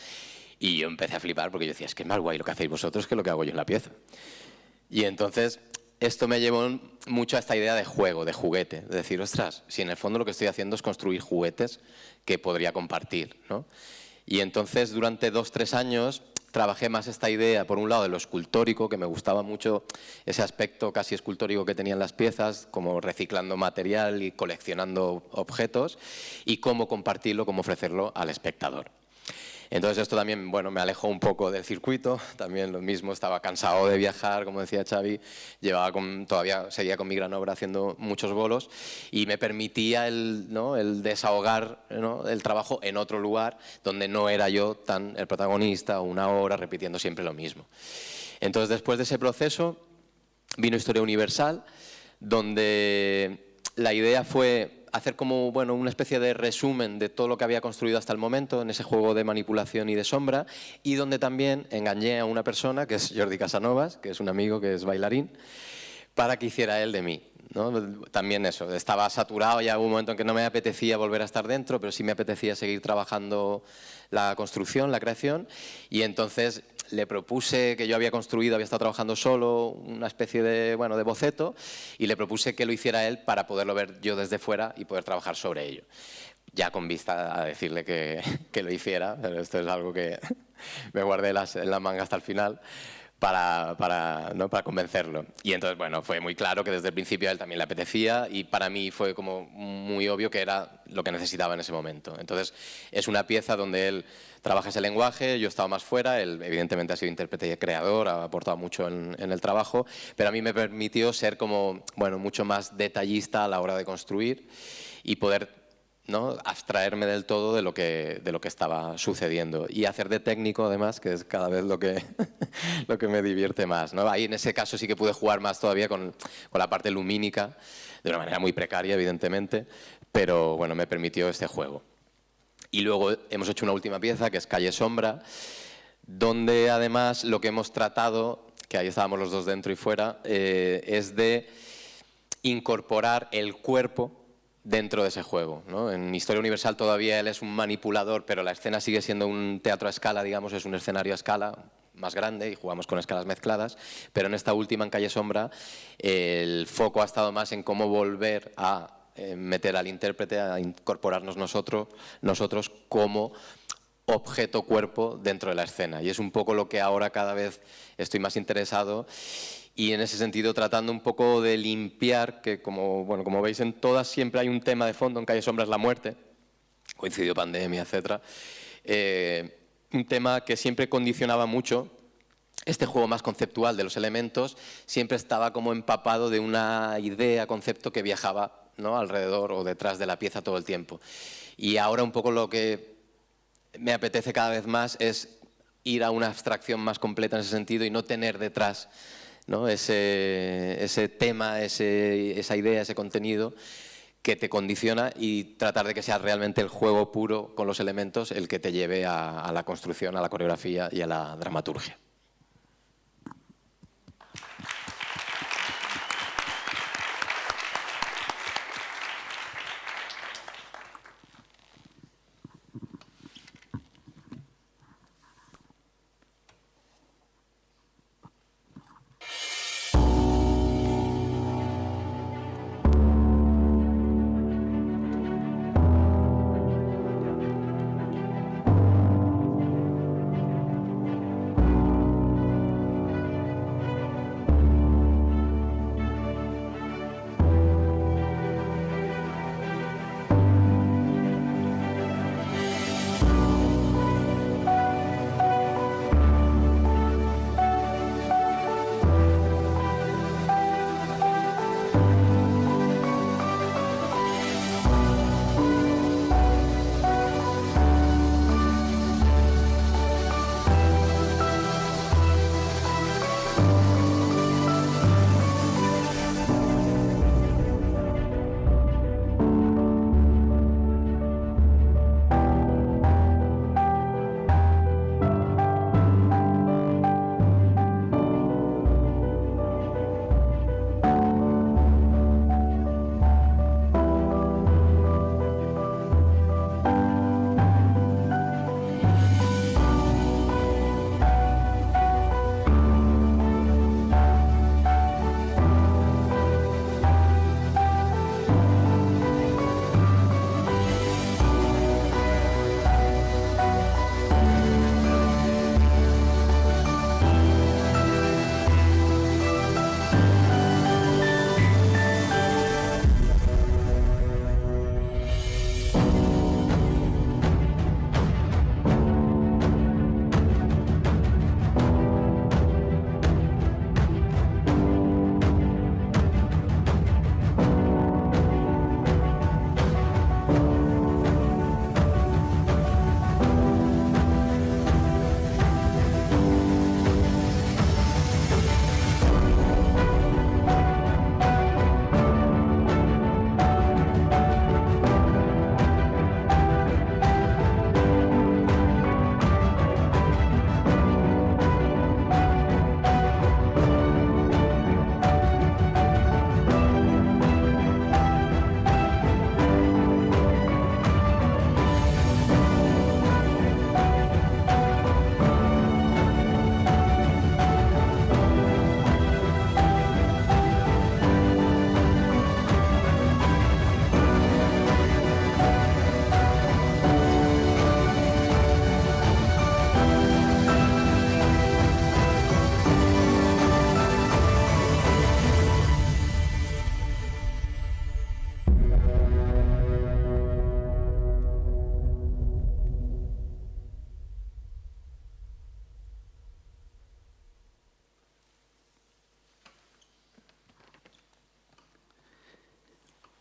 y yo empecé a flipar porque yo decía, es que es más guay lo que hacéis vosotros que lo que hago yo en la pieza. Y entonces esto me llevó mucho a esta idea de juego, de juguete, de decir, ostras, si en el fondo lo que estoy haciendo es construir juguetes que podría compartir, ¿no? Y entonces durante 2-3 años trabajé más esta idea, por un lado, de lo escultórico, que me gustaba mucho ese aspecto casi escultórico que tenían las piezas, como reciclando material y coleccionando objetos, y cómo compartirlo, cómo ofrecerlo al espectador. Entonces esto también, bueno, me alejó un poco del circuito, también lo mismo, estaba cansado de viajar, como decía Xavi, todavía seguía con mi gran obra haciendo muchos bolos, y me permitía el desahogar, ¿no?, el trabajo en otro lugar donde no era yo tan el protagonista o una hora repitiendo siempre lo mismo. Entonces después de ese proceso vino Historia Universal, donde la idea fue hacer como, bueno, una especie de resumen de todo lo que había construido hasta el momento en ese juego de manipulación y de sombra, y donde también engañé a una persona, que es Jordi Casanovas, que es un amigo que es bailarín, para que hiciera él de mí, ¿no? También eso, estaba saturado, ya hubo un momento en que no me apetecía volver a estar dentro, pero sí me apetecía seguir trabajando la construcción, la creación, y entonces le propuse, que yo había construido, había estado trabajando solo, una especie de, bueno, de boceto, y le propuse que lo hiciera él para poderlo ver yo desde fuera y poder trabajar sobre ello. Ya con vista a decirle que lo hiciera, pero esto es algo que me guardé en la manga hasta el final, para convencerlo. Y entonces, bueno, fue muy claro que desde el principio a él también le apetecía, y para mí fue como muy obvio que era lo que necesitaba en ese momento. Entonces, es una pieza donde él trabaja ese lenguaje, yo estaba más fuera, él evidentemente ha sido intérprete y creador, ha aportado mucho en el trabajo, pero a mí me permitió ser como, bueno, mucho más detallista a la hora de construir y poder, ¿no?, abstraerme del todo de lo que estaba sucediendo, y hacer de técnico además, que es cada vez lo que me divierte más, ¿no? Ahí en ese caso sí que pude jugar más todavía con la parte lumínica, de una manera muy precaria evidentemente, pero bueno, me permitió este juego. Y luego hemos hecho una última pieza, que es Calle Sombra, donde además lo que hemos tratado, que ahí estábamos los dos dentro y fuera, es de incorporar el cuerpo dentro de ese juego, ¿no? En Historia Universal todavía él es un manipulador, pero la escena sigue siendo un teatro a escala, digamos, es un escenario a escala más grande y jugamos con escalas mezcladas, pero en esta última, en Calle Sombra, el foco ha estado más en cómo volver a meter al intérprete, a incorporarnos nosotros como objeto cuerpo dentro de la escena. Y es un poco lo que ahora cada vez estoy más interesado, y en ese sentido tratando un poco de limpiar, que como veis en todas siempre hay un tema de fondo. En Calle Sombra es la muerte, coincidió pandemia, etc. Un tema que siempre condicionaba mucho este juego más conceptual de los elementos, siempre estaba como empapado de una idea, concepto que viajaba, ¿no?, alrededor o detrás de la pieza todo el tiempo. Y ahora un poco lo que me apetece cada vez más es ir a una abstracción más completa en ese sentido y no tener detrás, ¿no?, ese tema, esa idea, ese contenido que te condiciona, y tratar de que sea realmente el juego puro con los elementos el que te lleve a la construcción, a la coreografía y a la dramaturgia.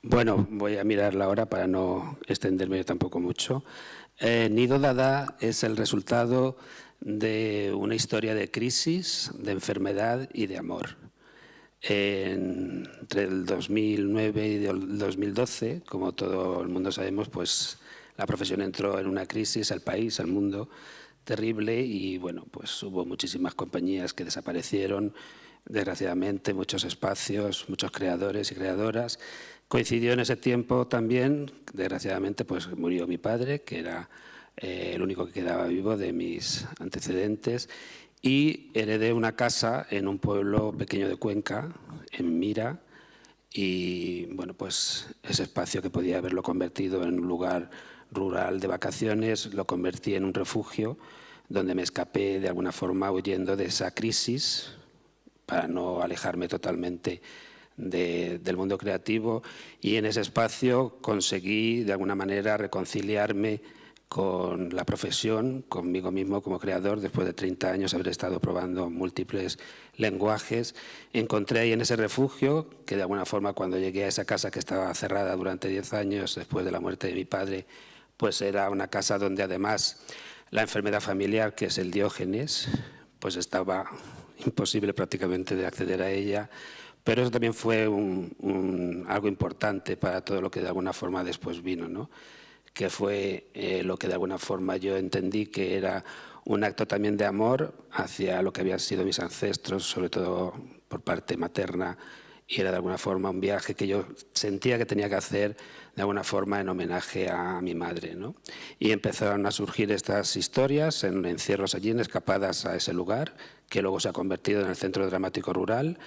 Bueno, voy a mirar la hora para no extenderme tampoco mucho. Nido Dada es el resultado de una historia de crisis, de enfermedad y de amor. Entre el 2009 y el 2012, como todo el mundo sabemos, pues la profesión entró en una crisis, el país, el mundo, terrible, y bueno, pues hubo muchísimas compañías que desaparecieron, desgraciadamente, muchos espacios, muchos creadores y creadoras. Coincidió en ese tiempo también, desgraciadamente, pues murió mi padre, que era el único que quedaba vivo de mis antecedentes, y heredé una casa en un pueblo pequeño de Cuenca, en Mira, y bueno, pues ese espacio que podía haberlo convertido en un lugar rural de vacaciones, lo convertí en un refugio donde me escapé de alguna forma huyendo de esa crisis para no alejarme totalmente del mundo creativo, y en ese espacio conseguí de alguna manera reconciliarme con la profesión, conmigo mismo como creador. Después de 30 años haber estado probando múltiples lenguajes, encontré ahí en ese refugio, que de alguna forma cuando llegué a esa casa que estaba cerrada durante 10 años después de la muerte de mi padre, pues era una casa donde además la enfermedad familiar, que es el Diógenes, pues estaba imposible prácticamente de acceder a ella. Pero eso también fue algo importante para todo lo que de alguna forma después vino, ¿no? Que fue lo que de alguna forma yo entendí que era un acto también de amor hacia lo que habían sido mis ancestros, sobre todo por parte materna, y era de alguna forma un viaje que yo sentía que tenía que hacer de alguna forma en homenaje a mi madre, ¿no? Y empezaron a surgir estas historias en encierros allí, en escapadas a ese lugar, que luego se ha convertido en el Centro Dramático Rural,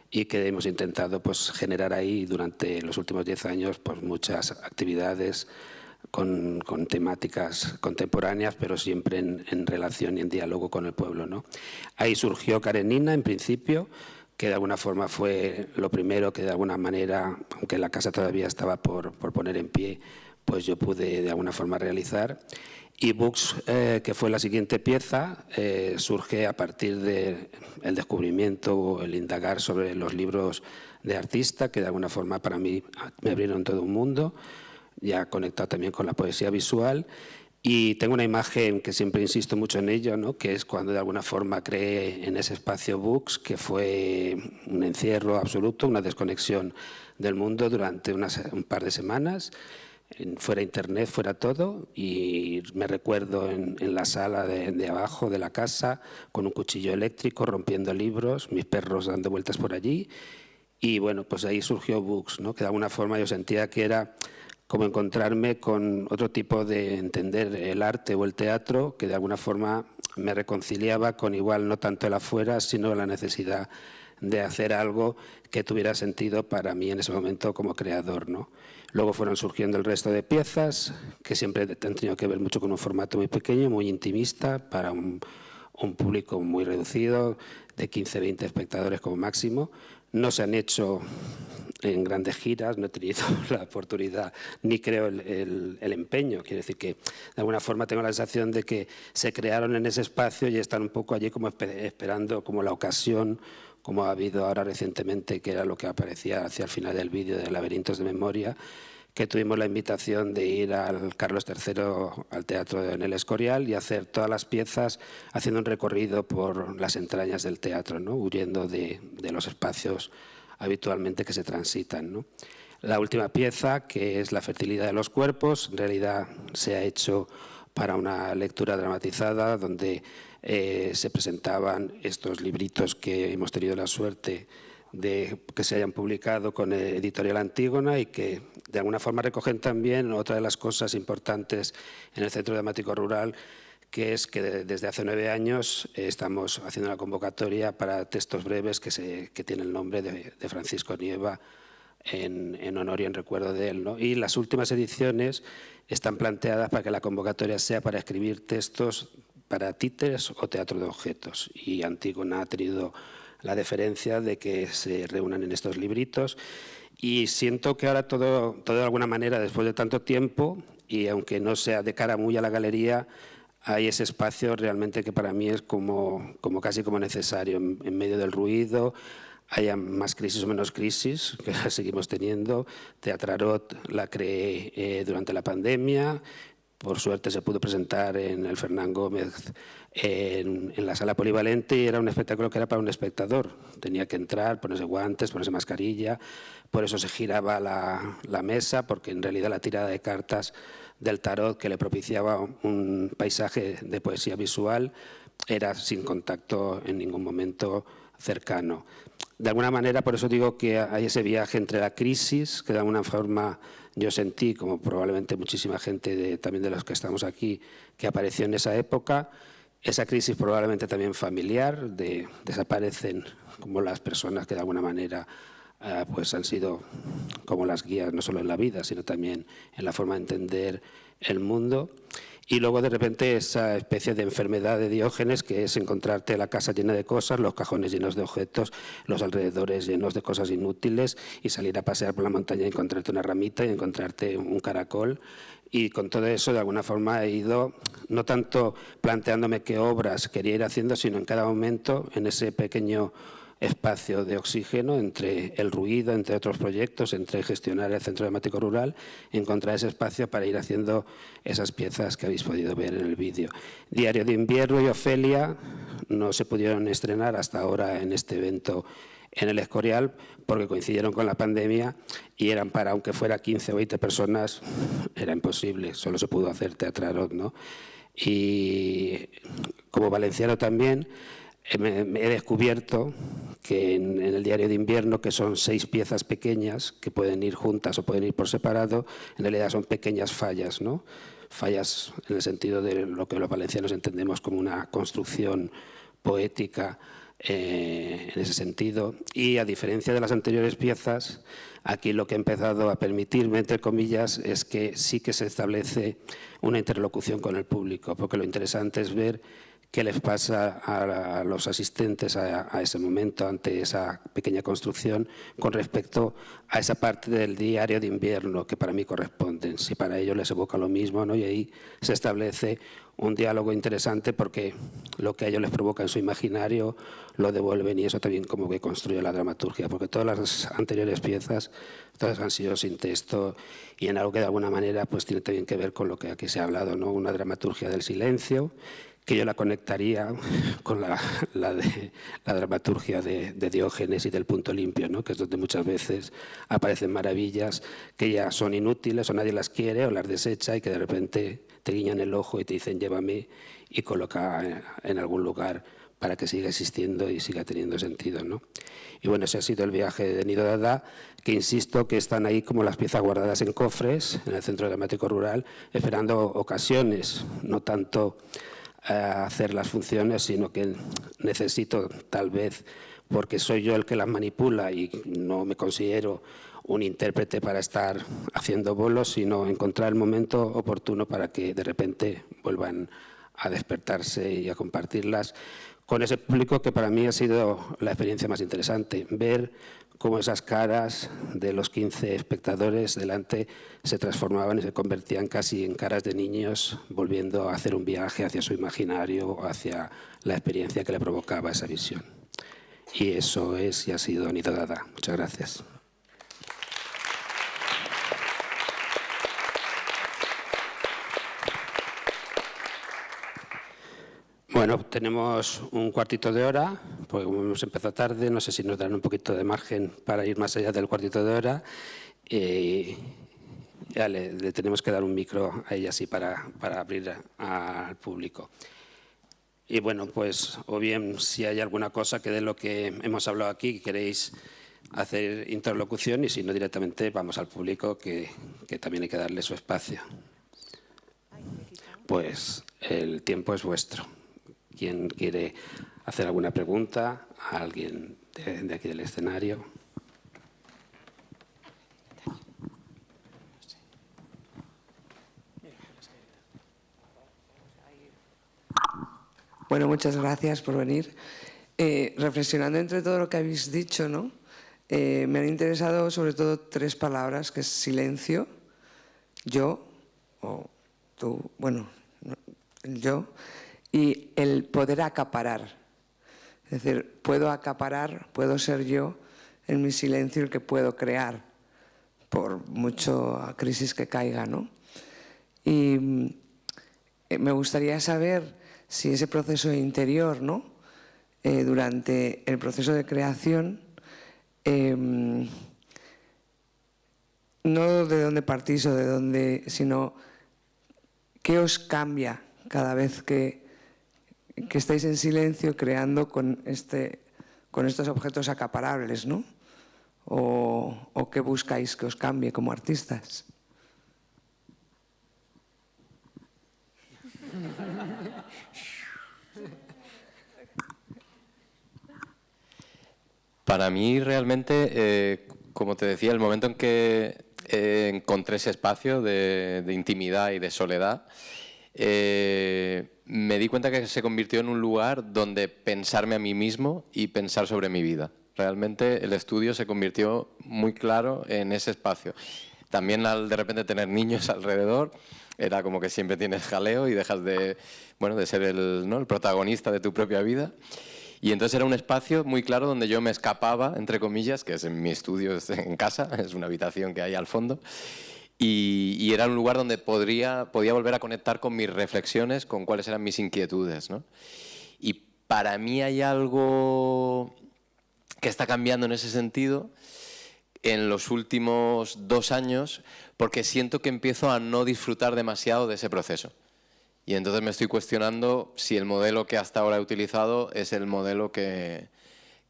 y que hemos intentado pues generar ahí durante los últimos 10 años pues muchas actividades con temáticas contemporáneas, pero siempre en relación y en diálogo con el pueblo, ¿no? Ahí surgió Karenina en principio, que de alguna forma fue lo primero que de alguna manera, aunque la casa todavía estaba por poner en pie, pues yo pude de alguna forma realizar. Y Books, que fue la siguiente pieza, surge a partir del descubrimiento o el indagar sobre los libros de artista, que de alguna forma para mí me abrieron todo un mundo, ya conectado también con la poesía visual. Y tengo una imagen que siempre insisto mucho en ello, ¿no? Que es cuando de alguna forma creé en ese espacio Books, que fue un encierro absoluto, una desconexión del mundo durante un par de semanas, fuera internet, fuera todo, y me recuerdo en la sala de abajo de la casa con un cuchillo eléctrico rompiendo libros, mis perros dando vueltas por allí, y bueno, pues ahí surgió Books, ¿no? Que de alguna forma yo sentía que era como encontrarme con otro tipo de entender el arte o el teatro, que de alguna forma me reconciliaba con igual no tanto el afuera, sino la necesidad de hacer algo que tuviera sentido para mí en ese momento como creador, ¿no? Luego fueron surgiendo el resto de piezas, que siempre han tenido que ver mucho con un formato muy pequeño, muy intimista, para un público muy reducido, de 15-20 espectadores como máximo. No se han hecho en grandes giras, no he tenido la oportunidad, ni creo el empeño. Quiero decir que de alguna forma tengo la sensación de que se crearon en ese espacio y están un poco allí como esperando como la ocasión, como ha habido ahora recientemente, que era lo que aparecía hacia el final del vídeo de Laberintos de Memoria, que tuvimos la invitación de ir al Carlos III, al teatro en el Escorial, y hacer todas las piezas haciendo un recorrido por las entrañas del teatro, ¿no? Huyendo de los espacios habitualmente que se transitan, ¿no? La última pieza, que es La fertilidad de los cuerpos, en realidad se ha hecho para una lectura dramatizada donde se presentaban estos libritos que hemos tenido la suerte de que se hayan publicado con Editorial Antígona y que de alguna forma recogen también otra de las cosas importantes en el Centro Dramático Rural, que es que desde hace 9 años estamos haciendo una convocatoria para textos breves que tiene el nombre de Francisco Nieva en honor y en recuerdo de él, ¿no? Y las últimas ediciones están planteadas para que la convocatoria sea para escribir textos para títeres o teatro de objetos. Y Antígona ha tenido la deferencia de que se reúnan en estos libritos. Y siento que ahora todo de alguna manera, después de tanto tiempo, y aunque no sea de cara muy a la galería, hay ese espacio realmente que para mí es como casi como necesario, en medio del ruido. Haya más crisis o menos crisis, que la seguimos teniendo. Teatrarot la creé durante la pandemia. Por suerte se pudo presentar en el Fernán Gómez en la sala polivalente, y era un espectáculo que era para un espectador. Tenía que entrar, ponerse guantes, ponerse mascarilla. Por eso se giraba la mesa, porque en realidad la tirada de cartas del tarot que le propiciaba un paisaje de poesía visual, era sin contacto en ningún momento cercano. De alguna manera, por eso digo que hay ese viaje entre la crisis, que de alguna forma yo sentí, como probablemente muchísima gente también de los que estamos aquí, que apareció en esa época, esa crisis probablemente también familiar, desaparecen como las personas que de alguna manera pues han sido como las guías, no solo en la vida, sino también en la forma de entender el mundo. Y luego de repente esa especie de enfermedad de Diógenes, que es encontrarte la casa llena de cosas, los cajones llenos de objetos, los alrededores llenos de cosas inútiles, y salir a pasear por la montaña y encontrarte una ramita y encontrarte un caracol. Y con todo eso, de alguna forma, he ido no tanto planteándome qué obras quería ir haciendo, sino en cada momento, en ese pequeño espacio de oxígeno entre el ruido, entre otros proyectos, entre gestionar el Centro Dramático Rural, encontrar ese espacio para ir haciendo esas piezas que habéis podido ver en el vídeo. Diario de Invierno y Ofelia no se pudieron estrenar hasta ahora en este evento en el Escorial porque coincidieron con la pandemia y eran para, aunque fuera 15 o 20 personas, era imposible, solo se pudo hacer teatrarot, ¿no? Y como valenciano también, me he descubierto que en el Diario de Invierno, que son 6 piezas pequeñas que pueden ir juntas o pueden ir por separado, en realidad son pequeñas fallas, ¿no? Fallas en el sentido de lo que los valencianos entendemos como una construcción poética en ese sentido. Y a diferencia de las anteriores piezas, aquí lo que he empezado a permitirme, entre comillas, es que sí que se establece una interlocución con el público, porque lo interesante es ver qué les pasa a los asistentes a ese momento, ante esa pequeña construcción, con respecto a esa parte del Diario de Invierno que para mí corresponden, si para ellos les evoca lo mismo, ¿no? Y ahí se establece un diálogo interesante porque lo que a ellos les provoca en su imaginario lo devuelven, y eso también como que construye la dramaturgia, porque todas las anteriores piezas todas han sido sin texto y en algo que de alguna manera pues tiene también que ver con lo que aquí se ha hablado, ¿no? Una dramaturgia del silencio, que yo la conectaría con la dramaturgia de Diógenes y del punto limpio, ¿no? Que es donde muchas veces aparecen maravillas que ya son inútiles o nadie las quiere o las desecha y que de repente te guiñan el ojo y te dicen llévame y coloca en algún lugar para que siga existiendo y siga teniendo sentido, ¿no? Y bueno, ese ha sido el viaje de Nido Dada, que insisto que están ahí como las piezas guardadas en cofres en el Centro Dramático Rural, esperando ocasiones, no tanto hacer las funciones, sino que necesito, tal vez porque soy yo el que las manipula y no me considero un intérprete para estar haciendo bolos, sino encontrar el momento oportuno para que de repente vuelvan a despertarse y a compartirlas con ese público, que para mí ha sido la experiencia más interesante, ver cómo esas caras de los 15 espectadores delante se transformaban y se convertían casi en caras de niños, volviendo a hacer un viaje hacia su imaginario, hacia la experiencia que le provocaba esa visión. Y eso es y ha sido Nido Dada. Muchas gracias. Bueno, tenemos un cuartito de hora, porque como hemos empezado tarde, no sé si nos dan un poquito de margen para ir más allá del cuartito de hora. Ya le tenemos que dar un micro a ella así para abrir al público. Y bueno, pues o bien si hay alguna cosa que de lo que hemos hablado aquí queréis hacer interlocución, y si no directamente vamos al público, que también hay que darle su espacio. Pues el tiempo es vuestro. ¿Quién quiere hacer alguna pregunta a alguien de aquí del escenario? Bueno, muchas gracias por venir. Reflexionando entre todo lo que habéis dicho, ¿no? Me han interesado sobre todo 3 palabras, que es silencio, yo, o tú, bueno, el yo, y el poder acaparar. Es decir, puedo acaparar, puedo ser yo en mi silencio el que puedo crear, por mucha crisis que caiga, ¿no? Y me gustaría saber si ese proceso interior, ¿no? Durante el proceso de creación, no de dónde partís o de dónde, sino ¿qué os cambia cada vez que estáis en silencio creando con estos objetos acaparables, ¿no? ¿O qué buscáis que os cambie como artistas? Para mí realmente, como te decía, el momento en que encontré ese espacio de intimidad y de soledad, me di cuenta que se convirtió en un lugar donde pensarme a mí mismo y pensar sobre mi vida. Realmente el estudio se convirtió muy claro en ese espacio. También al de repente tener niños alrededor, era como que siempre tienes jaleo y dejas de ser el protagonista de tu propia vida. Y entonces era un espacio muy claro donde yo me escapaba, entre comillas, que es en mi estudio, es en casa, es una habitación que hay al fondo, y era un lugar donde podía volver a conectar con mis reflexiones, con cuáles eran mis inquietudes, ¿no? Y para mí hay algo que está cambiando en ese sentido en los últimos 2 años, porque siento que empiezo a no disfrutar demasiado de ese proceso. Y entonces me estoy cuestionando si el modelo que hasta ahora he utilizado es el modelo que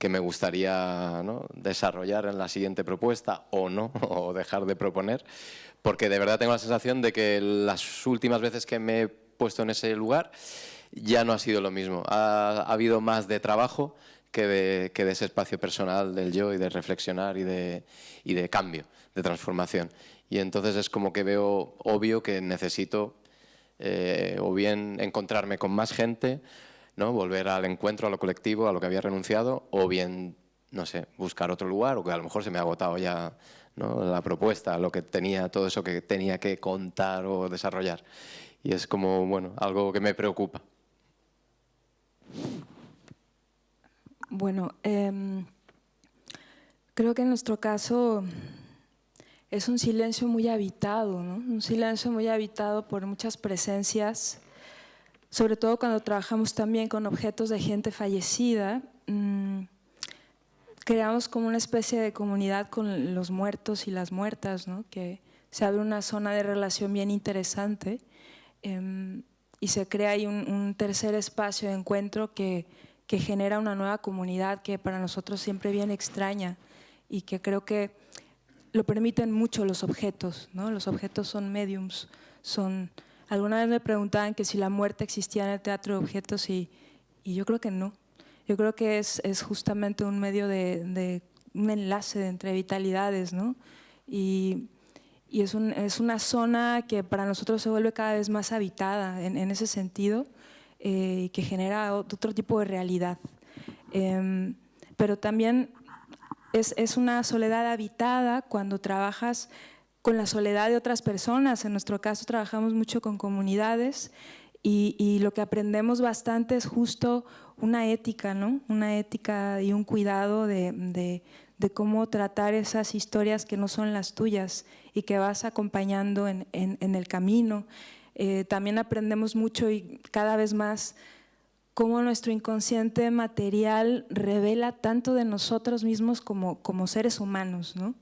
me gustaría, ¿no?, desarrollar en la siguiente propuesta o no, o dejar de proponer, porque de verdad tengo la sensación de que las últimas veces que me he puesto en ese lugar ya no ha sido lo mismo. Ha habido más de trabajo que de ese espacio personal del yo y de reflexionar y de cambio, de transformación. Y entonces es como que veo obvio que necesito o bien encontrarme con más gente, ¿no?, volver al encuentro, a lo colectivo, a lo que había renunciado, o bien, no sé, buscar otro lugar, o que a lo mejor se me ha agotado ya, ¿no?, la propuesta, lo que tenía, todo eso que tenía que contar o desarrollar. Y es como, bueno, algo que me preocupa. Bueno, creo que en nuestro caso es un silencio muy habitado, ¿no? Un silencio muy habitado por muchas presencias, sobre todo cuando trabajamos también con objetos de gente fallecida. Creamos como una especie de comunidad con los muertos y las muertas, ¿no? Que se abre una zona de relación bien interesante y se crea ahí un tercer espacio de encuentro que genera una nueva comunidad que para nosotros siempre bien extraña y que creo que lo permiten mucho los objetos, ¿no? Los objetos son mediums, alguna vez me preguntaban que si la muerte existía en el teatro de objetos y yo creo que no. Yo creo que es justamente un medio de un enlace entre vitalidades, ¿no? Y es una zona que para nosotros se vuelve cada vez más habitada en ese sentido y que genera otro tipo de realidad. Pero también es una soledad habitada cuando trabajas con la soledad de otras personas. En nuestro caso trabajamos mucho con comunidades y lo que aprendemos bastante es justo una ética, ¿no? Una ética y un cuidado de cómo tratar esas historias que no son las tuyas y que vas acompañando en el camino. También aprendemos mucho y cada vez más cómo nuestro inconsciente material revela tanto de nosotros mismos como seres humanos, ¿no?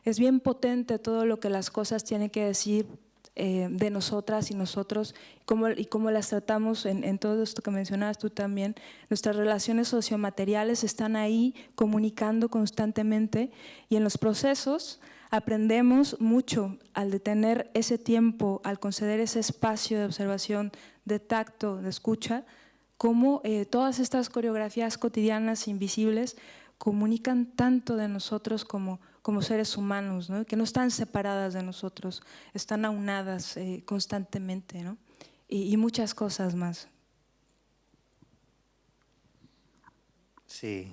Es bien potente todo lo que las cosas tienen que decir de nosotras y nosotros y cómo las tratamos en todo esto que mencionabas tú también. Nuestras relaciones sociomateriales están ahí comunicando constantemente y en los procesos aprendemos mucho al detener ese tiempo, al conceder ese espacio de observación, de tacto, de escucha, cómo todas estas coreografías cotidianas invisibles comunican tanto de nosotros como seres humanos, ¿no? Que no están separadas de nosotros, están aunadas constantemente, ¿no? Y muchas cosas más. Sí.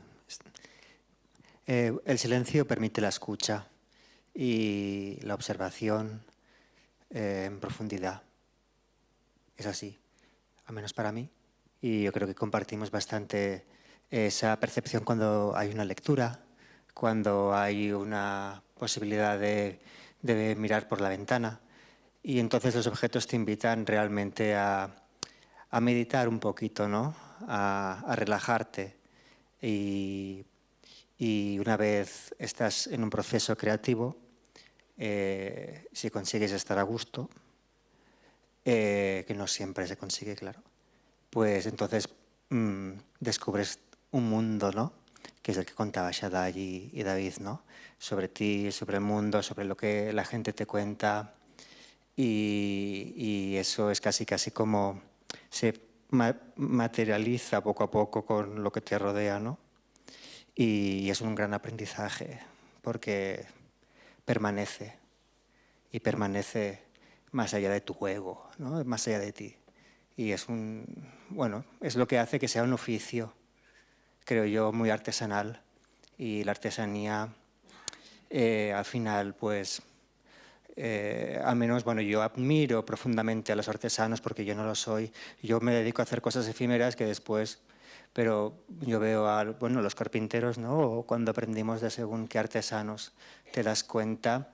El silencio permite la escucha y la observación en profundidad. Es así, al menos para mí. Y yo creo que compartimos bastante esa percepción cuando hay una lectura, cuando hay una posibilidad de mirar por la ventana. Y entonces los objetos te invitan realmente a meditar un poquito, ¿no? A relajarte. Y una vez estás en un proceso creativo, si consigues estar a gusto, que no siempre se consigue, claro, pues entonces descubres un mundo, ¿no? Que es el que contaba Shaddai y David, ¿no? Sobre ti, sobre el mundo, sobre lo que la gente te cuenta, y eso es casi como se materializa poco a poco con lo que te rodea, ¿no? Y es un gran aprendizaje porque permanece, y permanece más allá de tu juego, ¿no? Más allá de ti. Y es es lo que hace que sea un oficio, creo yo, muy artesanal. Y la artesanía, al final, pues, al menos, yo admiro profundamente a los artesanos porque yo no lo soy. Yo me dedico a hacer cosas efímeras que después, pero yo veo a los carpinteros, ¿no? O cuando aprendimos de según qué artesanos, te das cuenta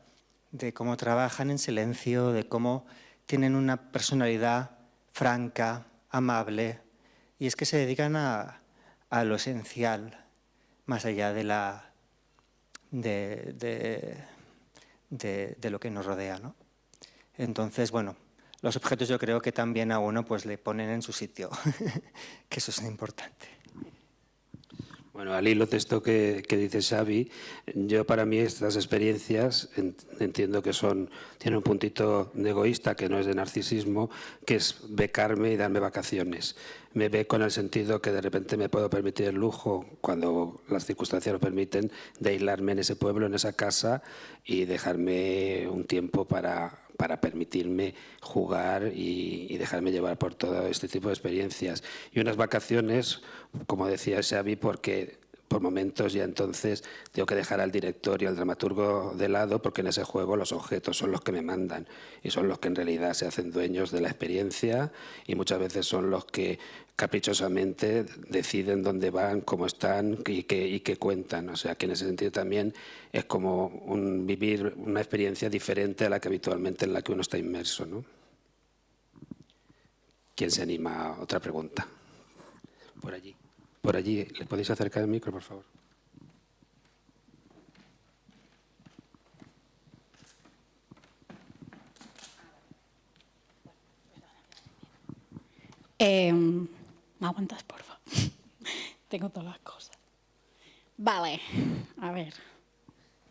de cómo trabajan en silencio, de cómo tienen una personalidad franca, amable, y es que se dedican a lo esencial, más allá de lo que nos rodea, ¿no? Entonces, los objetos yo creo que también a uno pues le ponen en su sitio, que eso es importante. Bueno, al hilo de esto que dice Xavi, para mí estas experiencias entiendo que tienen un puntito de egoísta, que no es de narcisismo, que es becarme y darme vacaciones. Me beco en el sentido que de repente me puedo permitir el lujo, cuando las circunstancias lo permiten, de aislarme en ese pueblo, en esa casa, y dejarme un tiempo para permitirme jugar y dejarme llevar por todo este tipo de experiencias. Y unas vacaciones, como decía Xavi, porque por momentos ya entonces tengo que dejar al director y al dramaturgo de lado, porque en ese juego los objetos son los que me mandan y son los que en realidad se hacen dueños de la experiencia, y muchas veces son los que caprichosamente deciden dónde van, cómo están y qué cuentan. O sea que en ese sentido también es como vivir una experiencia diferente a la que habitualmente en la que uno está inmerso, ¿no? ¿Quién se anima a otra pregunta? Por allí. Por allí. ¿Le podéis acercar el micro, por favor? ¿Me aguantas, por favor? Tengo todas las cosas. Vale, a ver.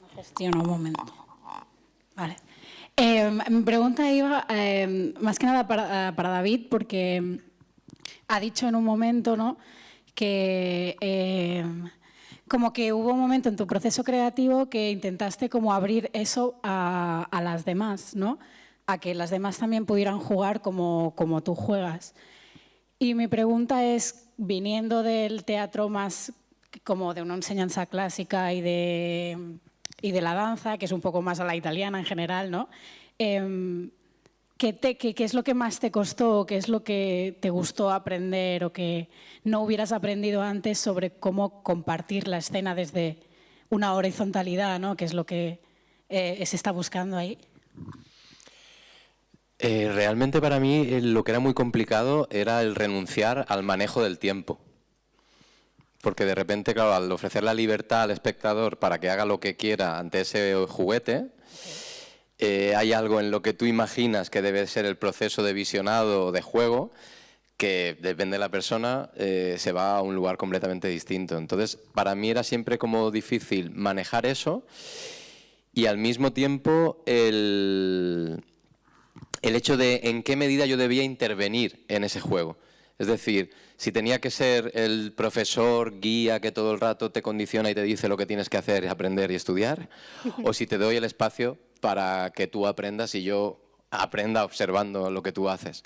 Me gestiono un momento. Vale. Mi pregunta iba más que nada para David, porque ha dicho en un momento, ¿no?, que como que hubo un momento en tu proceso creativo que intentaste como abrir eso a las demás, ¿no? A que las demás también pudieran jugar como tú juegas. Y mi pregunta es, viniendo del teatro más como de una enseñanza clásica y de la danza, que es un poco más a la italiana en general, ¿no? ¿Qué es lo que más te costó, qué es lo que te gustó aprender o que no hubieras aprendido antes sobre cómo compartir la escena desde una horizontalidad, ¿no?, que es lo que se está buscando ahí? Realmente para mí lo que era muy complicado era el renunciar al manejo del tiempo. Porque de repente, claro, al ofrecer la libertad al espectador para que haga lo que quiera ante ese juguete, hay algo en lo que tú imaginas que debe ser el proceso de visionado o de juego que, depende de la persona, se va a un lugar completamente distinto. Entonces, para mí era siempre como difícil manejar eso, y al mismo tiempo el hecho de en qué medida yo debía intervenir en ese juego. Es decir, si tenía que ser el profesor guía que todo el rato te condiciona y te dice lo que tienes que hacer, aprender y estudiar, o si te doy el espacio para que tú aprendas y yo aprenda observando lo que tú haces.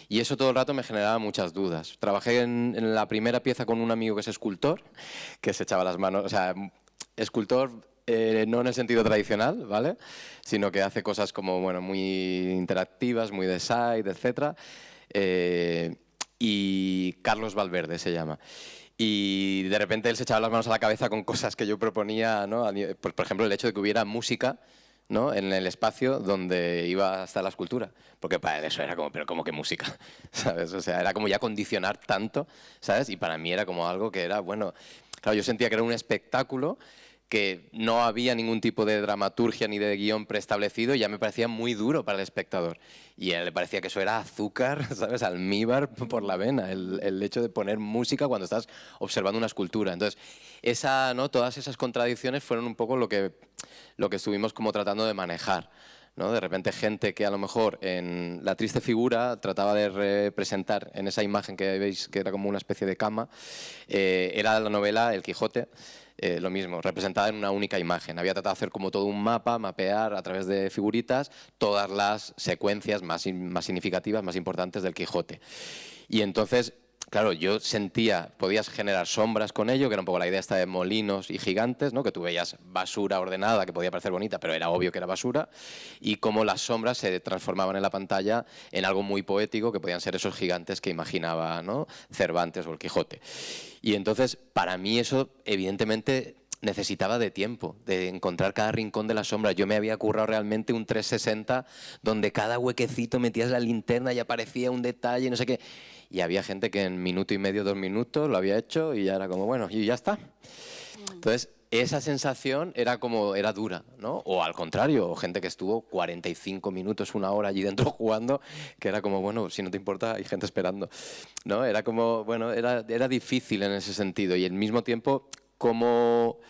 Y eso todo el rato me generaba muchas dudas. Trabajé en la primera pieza con un amigo que es escultor, que se echaba las manos, o sea, escultor no en el sentido tradicional, ¿vale?, sino que hace cosas como, bueno, muy interactivas, muy de side, etc. Y Carlos Valverde se llama. Y de repente él se echaba las manos a la cabeza con cosas que yo proponía, ¿no? Por ejemplo, el hecho de que hubiera música, ¿no?, en el espacio donde iba a estar la escultura. Porque para él eso era como, pero ¿cómo que música? ¿Sabes? O sea, era como ya condicionar tanto, ¿sabes? Y para mí era como algo que era, bueno, claro, yo sentía que era un espectáculo que no había ningún tipo de dramaturgia ni de guión preestablecido, ya me parecía muy duro para el espectador. Y a él le parecía que eso era azúcar, ¿sabes? Almíbar por la vena, el hecho de poner música cuando estás observando una escultura. Entonces, todas esas contradicciones fueron un poco lo que estuvimos como tratando de manejar, ¿no? De repente gente que a lo mejor en La triste figura trataba de representar en esa imagen que veis que era como una especie de cama, era la novela El Quijote, lo mismo, representada en una única imagen. Había tratado de hacer como todo un mapa, mapear a través de figuritas todas las secuencias más significativas, más importantes del Quijote. Y entonces, claro, yo sentía, podías generar sombras con ello, que era un poco la idea esta de molinos y gigantes, ¿no? Que tú veías basura ordenada, que podía parecer bonita, pero era obvio que era basura, y cómo las sombras se transformaban en la pantalla en algo muy poético, que podían ser esos gigantes que imaginaba, ¿no? Cervantes o el Quijote. Y entonces, para mí eso, evidentemente, necesitaba de tiempo, de encontrar cada rincón de la sombra. Yo me había currado realmente un 360 donde cada huequecito metías la linterna y aparecía un detalle, no sé qué. Y había gente que en minuto y medio, 2 minutos lo había hecho y ya era como, bueno, y ya está. Entonces, esa sensación era dura, ¿no? O al contrario, gente que estuvo 45 minutos, 1 hora allí dentro jugando, que era como, bueno, si no te importa, hay gente esperando, ¿no? Era como, bueno, era difícil en ese sentido y al mismo tiempo, cómo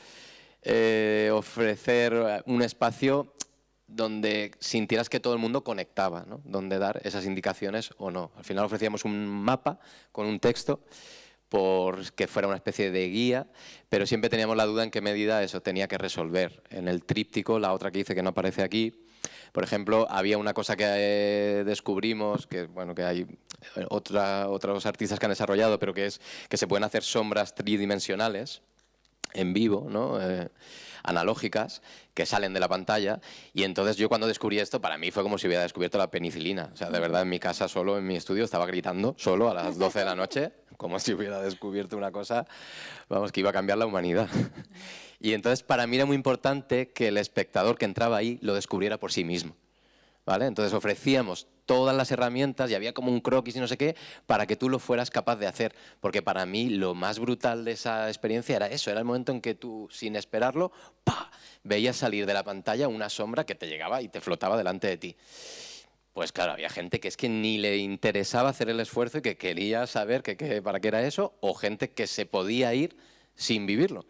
ofrecer un espacio donde sintieras que todo el mundo conectaba, ¿no? Donde dar esas indicaciones o no. Al final ofrecíamos un mapa con un texto por que fuera una especie de guía, pero siempre teníamos la duda en qué medida eso tenía que resolver. En el tríptico, la otra que hice que no aparece aquí, por ejemplo, había una cosa que descubrimos, que bueno, que hay otros artistas que han desarrollado, pero que es que se pueden hacer sombras tridimensionales en vivo, ¿no? Analógicas, que salen de la pantalla, y entonces yo cuando descubrí esto, para mí fue como si hubiera descubierto la penicilina. O sea, de verdad, en mi casa solo, en mi estudio, estaba gritando solo a las 12 de la noche, como si hubiera descubierto una cosa, vamos, que iba a cambiar la humanidad. Y entonces para mí era muy importante que el espectador que entraba ahí lo descubriera por sí mismo, ¿vale? Entonces ofrecíamos todas las herramientas y había como un croquis y no sé qué para que tú lo fueras capaz de hacer, porque para mí lo más brutal de esa experiencia era eso, era el momento en que tú, sin esperarlo, ¡pah!, veías salir de la pantalla una sombra que te llegaba y te flotaba delante de ti. Pues claro, había gente que es que ni le interesaba hacer el esfuerzo y que quería saber para qué era eso, o gente que se podía ir sin vivirlo.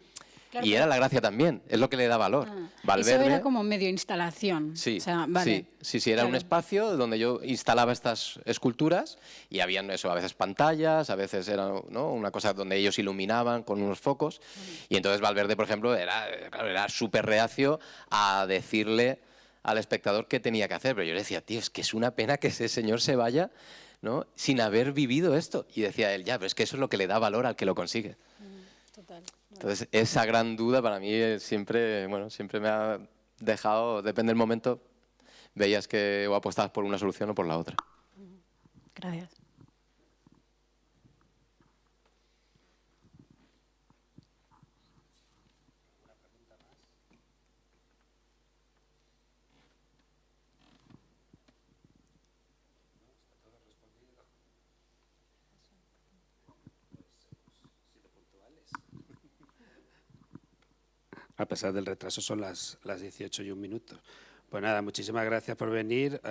Claro, y era la gracia también, es lo que le da valor. Valverde, eso era como medio instalación. Sí, o sea, vale. sí, era un espacio donde yo instalaba estas esculturas y habían eso, a veces pantallas, a veces era, ¿no?, una cosa donde ellos iluminaban con unos focos. Y entonces Valverde, por ejemplo, era súper reacio a decirle al espectador qué tenía que hacer. Pero yo le decía, tío, es que es una pena que ese señor se vaya, ¿no?, sin haber vivido esto. Y decía él, ya, pero es que eso es lo que le da valor al que lo consigue. Total. Entonces, esa gran duda para mí siempre me ha dejado, depende del momento, veías que o apostabas por una solución o por la otra. Gracias. A pesar del retraso son las 18:01. Pues nada, muchísimas gracias por venir.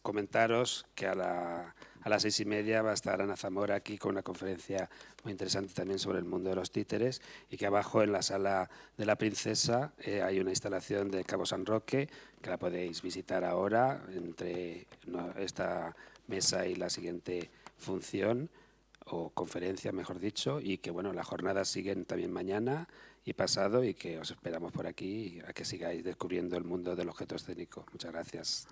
Comentaros que a las 6:30 va a estar Ana Zamora aquí con una conferencia muy interesante también sobre el mundo de los títeres, y que abajo en la sala de la Princesa hay una instalación de Cabo San Roque que la podéis visitar ahora entre esta mesa y la siguiente función o conferencia, mejor dicho, y que bueno, las jornadas siguen también mañana y pasado, y que os esperamos por aquí a que sigáis descubriendo el mundo del objeto escénico. Muchas gracias.